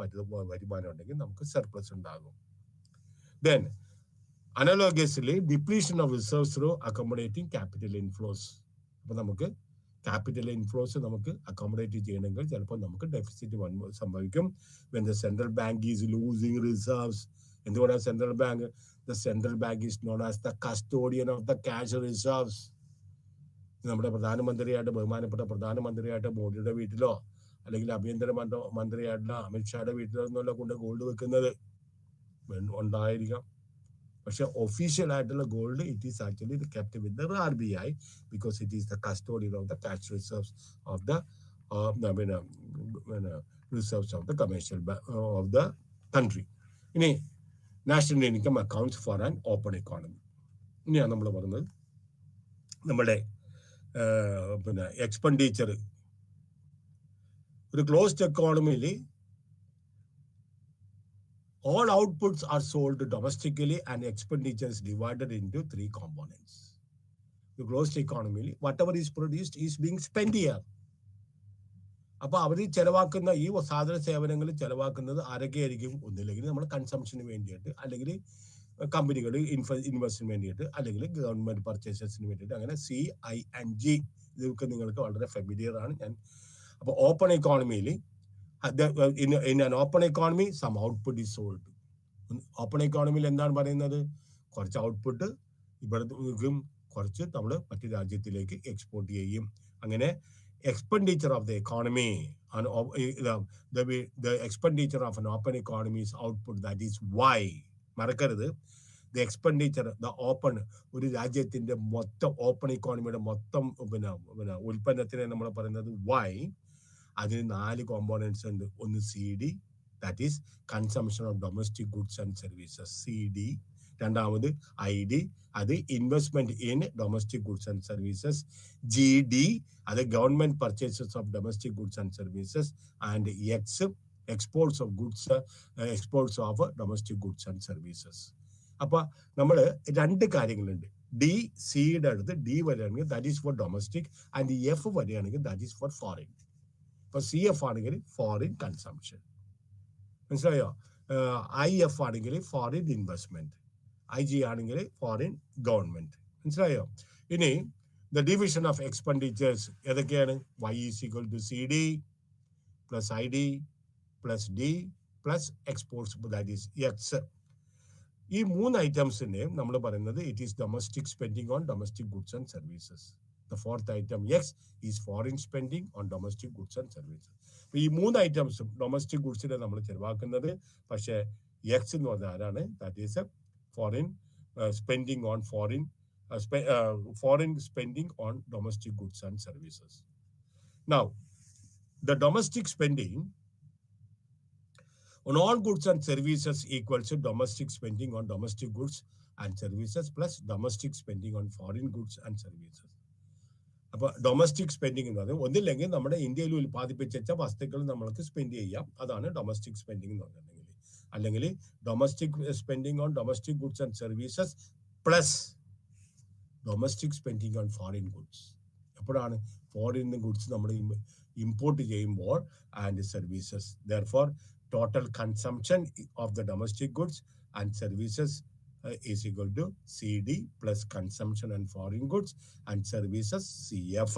വരുമാനം ഉണ്ടെങ്കിൽ നമുക്ക് സർപ്ലസ് ഉണ്ടാകും. Then analogously depletion of reserves through accommodating capital inflows. അപ്പൊ നമുക്ക് ക്യാപിറ്റൽ ഇൻഫ്ലോസ് നമുക്ക് അക്കോമഡേറ്റ് ചെയ്യണമെങ്കിൽ ചിലപ്പോൾ നമുക്ക് ഡെഫിസിറ്റ് സംഭവിക്കും. when the central bank is losing reserves. എന്തുകൊണ്ടാണ് central bank? the central bank is known as the custodian of the cash reserves. നമ്മുടെ പ്രധാനമന്ത്രിയായിട്ട്, ബഹുമാനപ്പെട്ട പ്രധാനമന്ത്രിയായിട്ട് മോദിയുടെ വീട്ടിലോ അല്ലെങ്കിൽ ആഭ്യന്തര മന്ത്രിയായിട്ടുള്ള അമിത്ഷായുടെ വീട്ടിലോ ഒന്നുമല്ല കൊണ്ട് ഗോൾഡ് വെക്കുന്നത്. ഉണ്ടായിരിക്കാം, പക്ഷെ ഒഫീഷ്യൽ ആയിട്ടുള്ള gold it is actually kept with the RBI because it is the custodian of the cash reserves of the reserves of the commercial of the country. ഇനി national income accounts for an open economy. ഇനിയാണ് നമ്മൾ പറയുന്നത് നമ്മുടെ പിന്നെ expenditure. ഒരു closed എക്കോണമിയിൽ all outputs are sold domestically and expenditure is divided into 3 components. The closed economy, whatever is produced is being spent here. അപ്പോൾ അവർ ചെലവാക്കുന്ന ഈ സാധന സേവനങ്ങൾ ചെലവാക്കുന്നത് ആരൊക്കെയായിരിക്കും? ഒന്നില്ലെങ്കിൽ നമ്മൾ കൺസംഷന് വേണ്ടിയിട്ട്, അല്ലെങ്കിൽ കമ്പനികൾ ഇൻവെസ്റ്റിന് വേണ്ടിയിട്ട്, അല്ലെങ്കിൽ ഗവൺമെന്റ് പർച്ചേസസിന് വേണ്ടിയിട്ട്. അങ്ങനെ CING ഇതൊക്കെ നിങ്ങൾക്ക് വളരെ ഫെമിലിയർ ആണ്. ഞാൻ അപ്പോൾ ഓപ്പൺ എക്കോണമിയിൽ in an open economy some output is sold. Open എക്കോണമിയിൽ എന്താണ് പറയുന്നത്? കുറച്ച് ഔട്ട്പുട്ട് ഇവിടെ കുറച്ച് നമ്മൾ മറ്റു രാജ്യത്തിലേക്ക് എക്സ്പോർട്ട് ചെയ്യും. അങ്ങനെ expenditure of the economy and the expenditure of an open economy is output, that is Y. മറക്കരുത്, the expenditure, the open, ഒരു രാജ്യത്തിന്റെ മൊത്തം ഓപ്പൺ ഇക്കോണമിയുടെ മൊത്തം പിന്നെ ഉൽപ്പന്നത്തിനെ നമ്മൾ പറയുന്നത് Y. അതിന് 4 കോമ്പോണൻസ് ഉണ്ട്. ഒന്ന് CD, that is consumption of domestic goods and services, CD. രണ്ടാമത് ID, അത് investment in domestic goods and services. GD, അത് government purchases of domestic goods and services. And X, exports of goods, exports of domestic goods and services. അപ്പൊ നമ്മൾ 2 കാര്യങ്ങളുണ്ട്. Cയുടെ അടുത്ത് D വരികയാണെങ്കിൽ that is four domestic, and F വരികയാണെങ്കിൽ that is four foreign. ഇപ്പൊ CF ആണെങ്കിൽ foreign consumption, മനസ്സിലായോ? IF ആണെങ്കിൽ ഫോറിൻ ഇൻവെസ്റ്റ്മെന്റ്, IG ആണെങ്കിൽ ഫോറിൻ ഗവൺമെന്റ്, മനസ്സിലായോ? ഇനി ദ ഡിവിഷൻ ഓഫ് എക്സ്പെൻഡിച്ചേഴ്സ് ഏതൊക്കെയാണ്? Y is equal to CD plus ID plus D plus exports, that is X. ഈ 3 ഐറ്റംസിനെ നമ്മൾ പറയുന്നത് it is domestic spending on domestic goods and services. The 4th item, X, is foreign spending on domestic goods and services. ഈ 3 ഐറ്റംസും domestic ഗുഡ്സിനെ നമ്മൾ ചെലവാക്കുന്നത്. പക്ഷേ X എന്ന് പറഞ്ഞാൽ ആരാണ്? That is foreign spending on foreign spending on domestic goods and services. Now, the domestic spending on all goods and services equals to domestic spending on domestic goods and services plus domestic spending on foreign goods and services. അപ്പോൾ domestic spending എന്ന് പറയുന്നത് ഒന്നില്ലെങ്കിൽ നമ്മുടെ ഇന്ത്യയിൽ ഉൽപ്പാദിപ്പിച്ച വസ്തുക്കൾ നമ്മൾക്ക് spend ചെയ്യാം, അതാണ് ഡൊമസ്റ്റിക് സ്പെൻഡിങ് എന്ന് പറഞ്ഞിട്ടുണ്ടെങ്കിൽ. അല്ലെങ്കിൽ domestic spending on domestic goods and services plus domestic spending on foreign goods. എപ്പോഴാണ് ഫോറിൻ ഗുഡ്സ് നമ്മൾ ഇമ്പോർട്ട് ചെയ്യുമ്പോൾ and services. Therefore total consumption of the domestic goods and services is equal to CD plus consumption and foreign goods and services CF.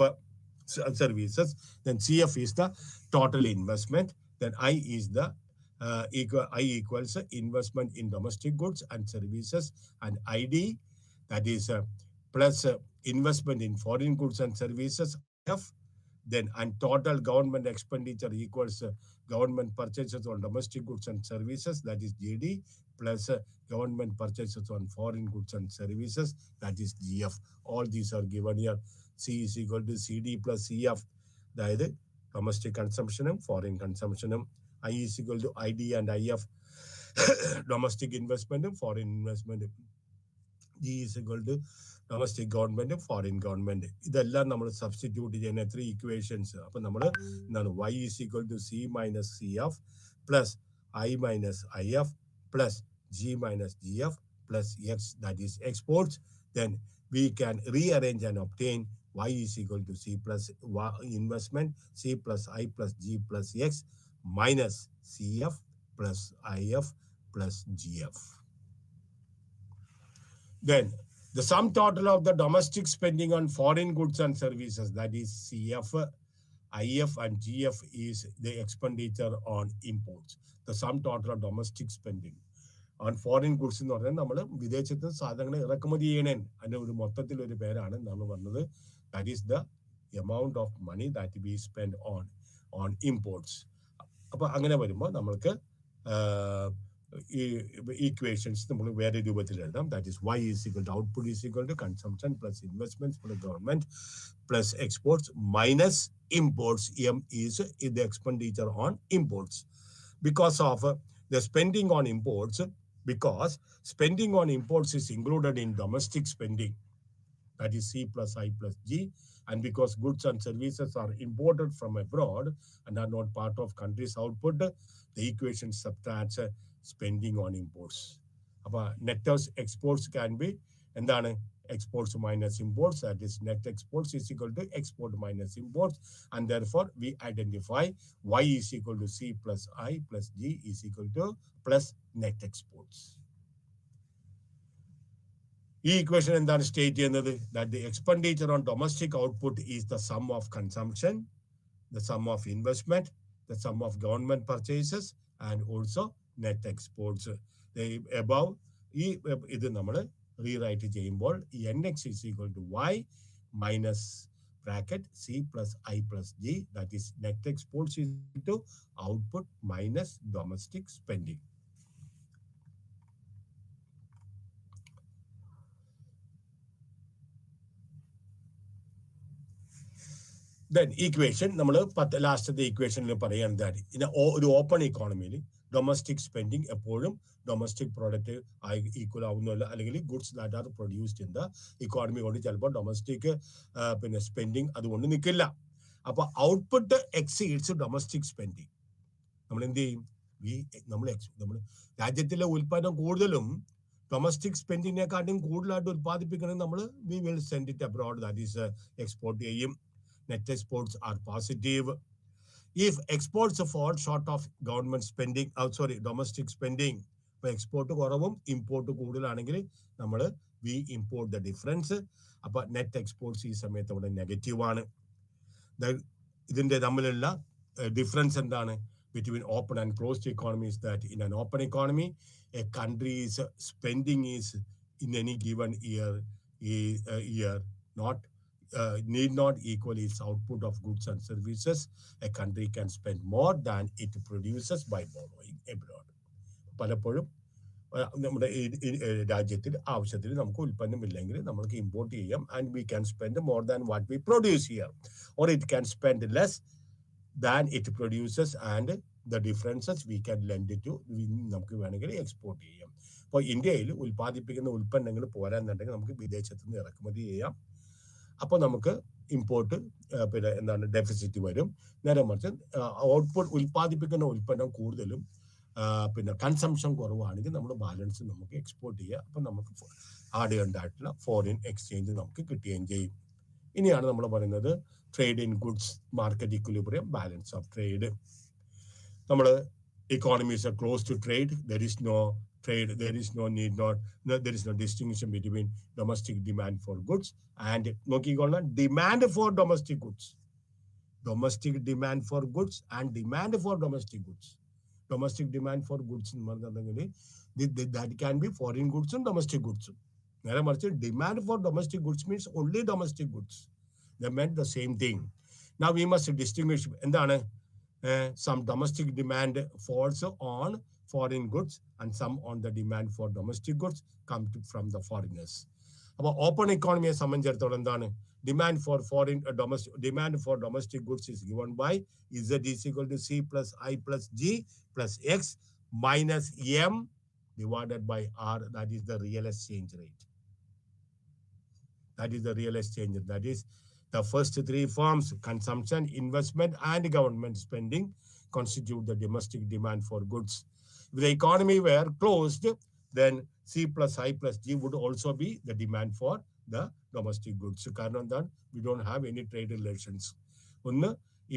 Services, then CF is the total investment, then I is the I equals investment in domestic goods and services, and ID, that is plus investment in foreign goods and services IF. Then and total government expenditure equals government purchases on domestic goods and services, that is GD, plus government purchases on foreign goods and services, that is GF. All these are given here. C is equal to CD plus CF, that is domestic consumption, foreign consumption. I is equal to ID and IF, domestic investment, foreign investment. G is equal to domestic government, foreign government. ഇതെല്ലാം നമ്മൾ substitute ചെയ്യുന്ന 3 equations. അപ്പം നമ്മൾ എന്താണ് y is equal to C minus CF plus I minus IF plus G minus GF plus X, that is exports. Then we can rearrange and obtain y is equal to C plus investment, C plus I plus G plus X minus CF plus IF plus GF. Then the sum total of the domestic spending on foreign goods and services, that is CF, IF and GF, is the expenditure on imports. The sum total of domestic spending on foreign goods എന്ന് പറഞ്ഞാൽ നമ്മൾ വിദേശത്ത് സാധനങ്ങൾ ഇറക്കുമതി ചെയ്യണേ അതിൻ്റെ ഒരു മൊത്തത്തിലൊരു പേരാണ് നമ്മൾ പറഞ്ഞത്. That is the amount of money that we spend on imports. അപ്പോൾ അങ്ങനെ വരുമ്പോൾ നമ്മൾക്ക് equations നമ്മൾ വേറെ രൂപത്തിൽ എഴുതാം. That is y is equal to output is equal to consumption plus investments for the government plus exports minus imports. M is the expenditure on imports. Because of the spending on imports, because spending on imports is included in domestic spending, that is C plus I plus G, and because goods and services are imported from abroad and are not part of country's output, the equation subtracts spending on imports. അപ്പോൾ net exports can be എന്താണ് exports minus imports, that is net exports is equal to export minus imports, and therefore we identify y is equal to C plus I plus G is equal to plus net exports. ഈ equation എന്താണ് state ചെയ്യുന്നത്? that the expenditure on domestic output is the sum of consumption, the sum of investment, the sum of government purchases, and also net exports. The above ഇത് നമ്മൾ rewrite ചെയ്യുമ്പോൾ NX is equal to y minus bracket C plus I plus G, that is net exports is equal to output minus domestic spending. Then equation നമ്മൾ ലാസ്റ്റത്തെ ഇക്വേഷനിൽ പറയുന്നത് ഒരു open ഇക്കോണമിയിൽ domestic spending എപ്പോഴും domestic product equal ആവുന്നില്ല, അല്ലെങ്കിൽ goods that are produced in the economy കൊണ്ട് ചിലപ്പോൾ ഡൊമസ്റ്റിക് പിന്നെ സ്പെൻഡിങ് അതുകൊണ്ട് നിൽക്കില്ല. അപ്പോൾ ഔട്ട്പുട്ട് എക്സീഡ്സ് ഡൊമസ്റ്റിക് സ്പെൻഡിങ്. നമ്മൾ എന്ത് ചെയ്യും? നമ്മൾ രാജ്യത്തിലെ ഉൽപ്പാദനം കൂടുതലും ഡൊമസ്റ്റിക് സ്പെൻഡിങ്ങിനെക്കാട്ടും കൂടുതലായിട്ട് ഉൽപ്പാദിപ്പിക്കണമെങ്കിൽ നമ്മൾ we will send it abroad, that is export ചെയ്യും. Net exports are positive. If exports fall short of government spending, domestic spending, ഇപ്പോൾ എക്സ്പോർട്ട് കുറവും ഇമ്പോർട്ട് കൂടുതലാണെങ്കിൽ നമ്മൾ വി ഇമ്പോർട്ട് ദ ഡിഫറൻസ്. അപ്പോൾ നെറ്റ് എക്സ്പോർട്ട്സ് ഈ സമയത്ത് അവിടെ നെഗറ്റീവാണ്. ഇതിൻ്റെ തമ്മിലുള്ള ഡിഫറൻസ് എന്താണ്? between open and closed economies, that in an open economy, a country's spending is in any given year need not equal its output of goods and services. A country can spend more than it produces by borrowing abroad. പലപ്പോഴും നമ്മുടെ രാജ്യത്തിൽ ആവശ്യത്തിന് നമുക്ക് ഉൽപ്പന്നമില്ലെങ്കിൽ നമുക്ക് import ചെയ്യാം. And we can spend more than what we produce here, or it can spend less than it produces and the differences we can lend to, നമുക്ക് വേണമെങ്കിൽ export ചെയ്യാം. അപ്പോൾ ഇന്ത്യയിൽ ഉൽപ്പാദിപ്പിക്കുന്ന ഉൽപ്പന്നങ്ങൾ പോരാന്നുണ്ടെങ്കിൽ നമുക്ക് വിദേശത്ത് നിന്ന് ഇറക്കുമതി ചെയ്യാം. അപ്പോൾ നമുക്ക് ഇമ്പോർട്ട് പിന്നെ എന്താണ് ഡെഫിസിറ്റ് വരും. നേരെ മറിച്ച് ഔട്ട്പുട്ട് ഉൽപ്പാദിപ്പിക്കുന്ന ഉൽപ്പന്നം കൂടുതലും പിന്നെ കൺസംഷൻ കുറവാണെങ്കിൽ നമ്മൾ ബാലൻസ് നമുക്ക് എക്സ്പോർട്ട് ചെയ്യുക. അപ്പം നമുക്ക് ആഡ് ചെയ്യേണ്ടതായിട്ടുള്ള ഫോറിൻ എക്സ്ചേഞ്ച് നമുക്ക് കിട്ടുകയും ചെയ്യും. ഇനിയാണ് നമ്മൾ പറയുന്നത് trade in goods, market equilibrium, balance of trade. നമ്മൾ economies are close to trade, there is no trade, there is no need, there is no distinction between domestic demand for goods and demand for domestic goods. Domestic demand for goods and demand for domestic goods. Domestic demand for goods that can be foreign goods and domestic goods. Demand for domestic goods means only domestic goods. They meant the same thing. Now we must distinguish. Some domestic demand falls on foreign goods and some on the demand for domestic goods come from the foreigners. അപ്പോൾ open എക്കോണമിയെ സംബന്ധിച്ചിടത്തോളം എന്താണ് demand for foreign demand for domestic goods is given by Z is equal to C plus I plus G plus X minus M divided by R. That is the real exchange rate. That is the real exchange rate. That is the first three forms, consumption, investment, and government spending, constitute the domestic demand for goods. If the economy were closed, then C plus I plus G would also be the demand for the domestic goods. Because we don't have any trade relations. One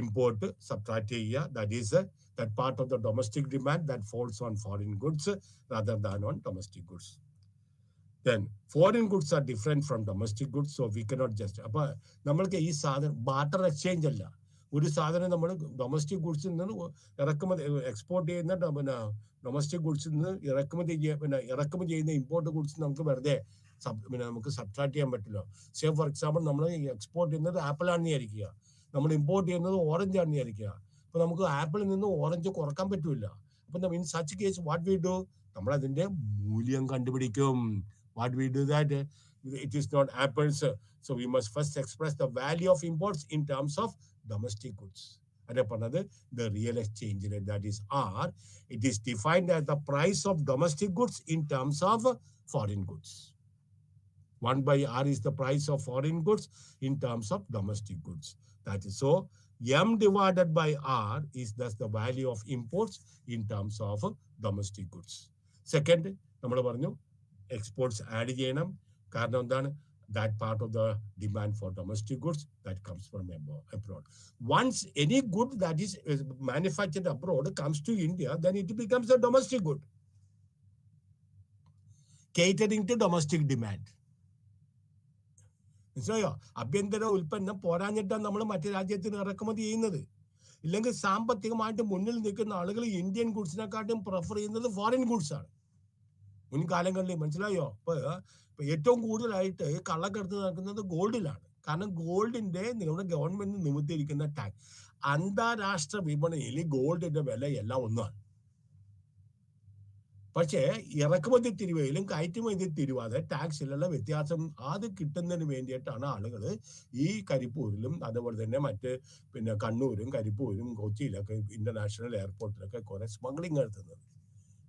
import subtract here, that is that part of the domestic demand that falls on foreign goods rather than on domestic goods. Then foreign goods are different from domestic goods, so we cannot just. അപ്പോൾ നമ്മൾക്ക് ഈ സാധനം barter exchange അല്ല. ഒരു സാധനം നമ്മൾ domestic ഗുഡ്സിൽ നിന്ന് ഇറക്കുമതി എക്സ്പോർട്ട് ചെയ്യുന്ന പിന്നെ ഡൊമസ്റ്റിക് ഗുഡ്സിൽ നിന്ന് ഇറക്കുമതി ചെയ്യുന്ന ഇമ്പോർട്ട് ഗുഡ്സ് നമുക്ക് വെറുതെ പിന്നെ നമുക്ക് സബ്ട്രാക്ട് ചെയ്യാൻ പറ്റില്ല. സേ ഫോർ എക്സാമ്പിൾ നമ്മൾ എക്സ്പോർട്ട് ചെയ്യുന്നത് ആപ്പിൾ ആണെന്ന് വിചാരിക്കുക, നമ്മൾ ഇമ്പോർട്ട് ചെയ്യുന്നത് ഓറഞ്ച് ആണെന്ന് വിചാരിക്കുക. അപ്പോൾ നമുക്ക് ആപ്പിളിൽ നിന്ന് ഓറഞ്ച് കുറക്കാൻ പറ്റില്ല. അപ്പം in such case what we do, നമ്മൾ അതിന്റെ മൂല്യം കണ്ടുപിടിക്കും. What we do that, it is not apples. So we must first express the value of imports in terms of domestic goods. And another, the real exchange rate, that is R. It is defined as the price of domestic goods in terms of foreign goods. 1 by R is the price of foreign goods in terms of domestic goods. That is so. M divided by R is thus the value of imports in terms of domestic goods. Second, നമ്മൾ പറഞ്ഞു exports add ചെയ്യണം. കാരണം എന്താണ്, that part of the demand for domestic goods that comes from abroad. Once any good that is manufactured abroad comes to India, then it becomes a domestic good, catering to domestic demand. മനസ്സിലായോ? ആഭ്യന്തര ഉൽപ്പന്നം പോരാഞ്ഞിട്ടാണ് നമ്മൾ മറ്റു രാജ്യത്തിന് ഇറക്കുമതി ചെയ്യുന്നത്. ഇല്ലെങ്കിൽ സാമ്പത്തികമായിട്ട് മുന്നിൽ നിൽക്കുന്ന ആളുകൾ ഇന്ത്യൻ ഗുഡ്സിനെക്കാട്ടും പ്രിഫർ ചെയ്യുന്നത് ഫോറിൻ ഗുഡ്സ് ആണ് മുൻകാലങ്ങളിൽ. മനസ്സിലായോ? ഇപ്പൊ ഏറ്റവും കൂടുതലായിട്ട് കള്ളക്കടത്ത് നടക്കുന്നത് ഗോൾഡിലാണ്. കാരണം ഗോൾഡിന്റെ നിങ്ങളുടെ ഗവൺമെന്റ് നിമിത്തിയിരിക്കുന്ന ടാക്സ്, അന്താരാഷ്ട്ര വിപണിയിൽ ഗോൾഡിന്റെ വില എല്ലാം ഒന്നാണ്. പക്ഷേ ഇറക്കുമതി തിരുവയിലും കയറ്റുമതി തിരുവാതെ ടാക്സിലുള്ള വ്യത്യാസം അത് കിട്ടുന്നതിന് വേണ്ടിയിട്ടാണ് ആളുകൾ ഈ കരിപ്പൂരിലും അതുപോലെ തന്നെ മറ്റ് പിന്നെ കണ്ണൂരും കരിപ്പൂരും കൊച്ചിയിലൊക്കെ ഇന്റർനാഷണൽ എയർപോർട്ടിലൊക്കെ കുറെ സ്മഗ്ലിംഗ് നടത്തുന്നത്.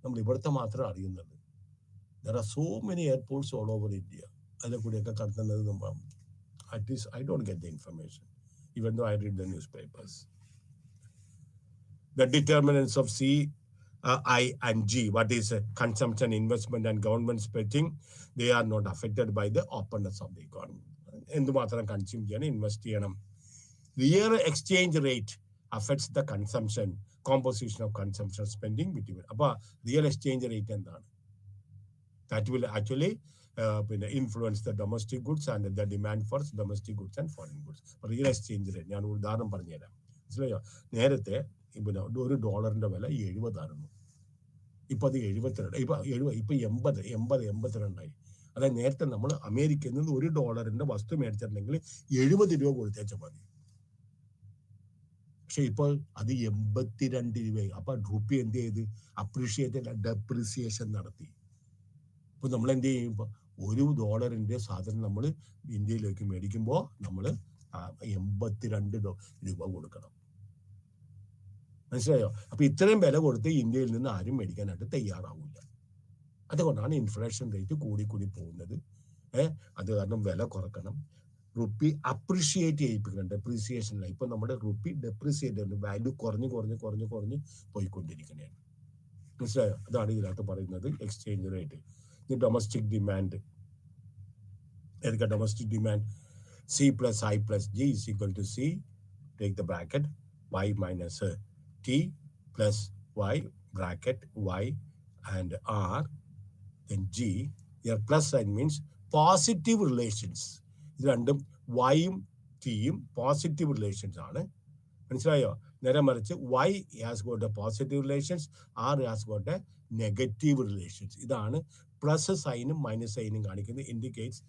നമ്മൾ ഇവിടുത്തെ മാത്രം അറിയുന്നത്. There are so many airports all over India. അതിൽ കൂടെയൊക്കെ കടത്തുന്നത് at least I don't get the information, even though I read the newspapers. The determinants of C, I and G, what is consumption, investment and government spending, they are not affected by the openness of the economy. എന്തുമാത്രം consume ചെയ്യണം, invest ചെയ്യണം. Real exchange rate affects the consumption, composition of consumption spending between. അപ്പോൾ real exchange rate എന്താണ്? That will actually influence the domestic goods and the demand for domestic goods and foreign goods. Real exchange rate ഞാൻ ഉദാഹരണം പറഞ്ഞുതരാം. മനസ്സിലായോ? നേരത്തെ പിന്നെ $1 വില 70 ആയിരുന്നു. ഇപ്പൊ അത് 72, ഇപ്പൊ 82. അതായത് നേരത്തെ നമ്മൾ അമേരിക്കയിൽ നിന്ന് $1 വസ്തു മേടിച്ചിട്ടുണ്ടെങ്കിൽ 70 രൂപ കൊടുത്തേച്ചാൽ മതി. പക്ഷെ ഇപ്പോൾ അത് 82 രൂപയായി. അപ്പൊ റുപ്പി എന്ത് ചെയ്ത്? അപ്രീഷിയേറ്റഡ് ഡെപ്രിസിയേഷൻ നടത്തി. ഇപ്പോൾ നമ്മൾ എന്ത് ചെയ്യും? ഇപ്പോൾ $1 സാധനം നമ്മൾ ഇന്ത്യയിലേക്ക് മേടിക്കുമ്പോൾ നമ്മൾ 82 രൂപ കൊടുക്കണം. മനസ്സിലായോ? അപ്പോൾ ഇത്രയും വില കൊടുത്ത് ഇന്ത്യയിൽ നിന്ന് ആരും മേടിക്കാനായിട്ട് തയ്യാറാവില്ല. അതുകൊണ്ടാണ് ഇൻഫ്ലേഷൻ റേറ്റ് കൂടി പോകുന്നത്. അത് കാരണം വില കുറക്കണം. റുപ്പി അപ്രിഷിയേറ്റ് ചെയ്യിപ്പിക്കണം. ഡെപ്രീസിയേഷനില്ല. ഇപ്പം നമ്മുടെ റുപ്പി ഡെപ്രീസിയേറ്റ് ഉണ്ട്. വാല്യൂ കുറഞ്ഞ് പോയിക്കൊണ്ടിരിക്കുകയാണ്. മനസ്സിലായോ? അതാണ് ഇതിനകത്ത് പറയുന്നത് എക്സ്ചേഞ്ച് റേറ്റ്. ഇത് ഡൊമസ്റ്റിക് ഡിമാൻഡ്. ഏതൊക്കെ domestic demand? C plus I plus G is equal to C, take the bracket, Y minus T plus Y, bracket Y and R, then G. Here plus sign means positive relations. ഇത് രണ്ടും വൈയും ടിയും positive relations ആണ്. മനസ്സിലായോ? നേരെ മറിച്ച് Y has got a positive relations, R has got a negative relations. ഇതാണ് plus സൈനും minus സൈനും കാണിക്കുന്നത്. Indicates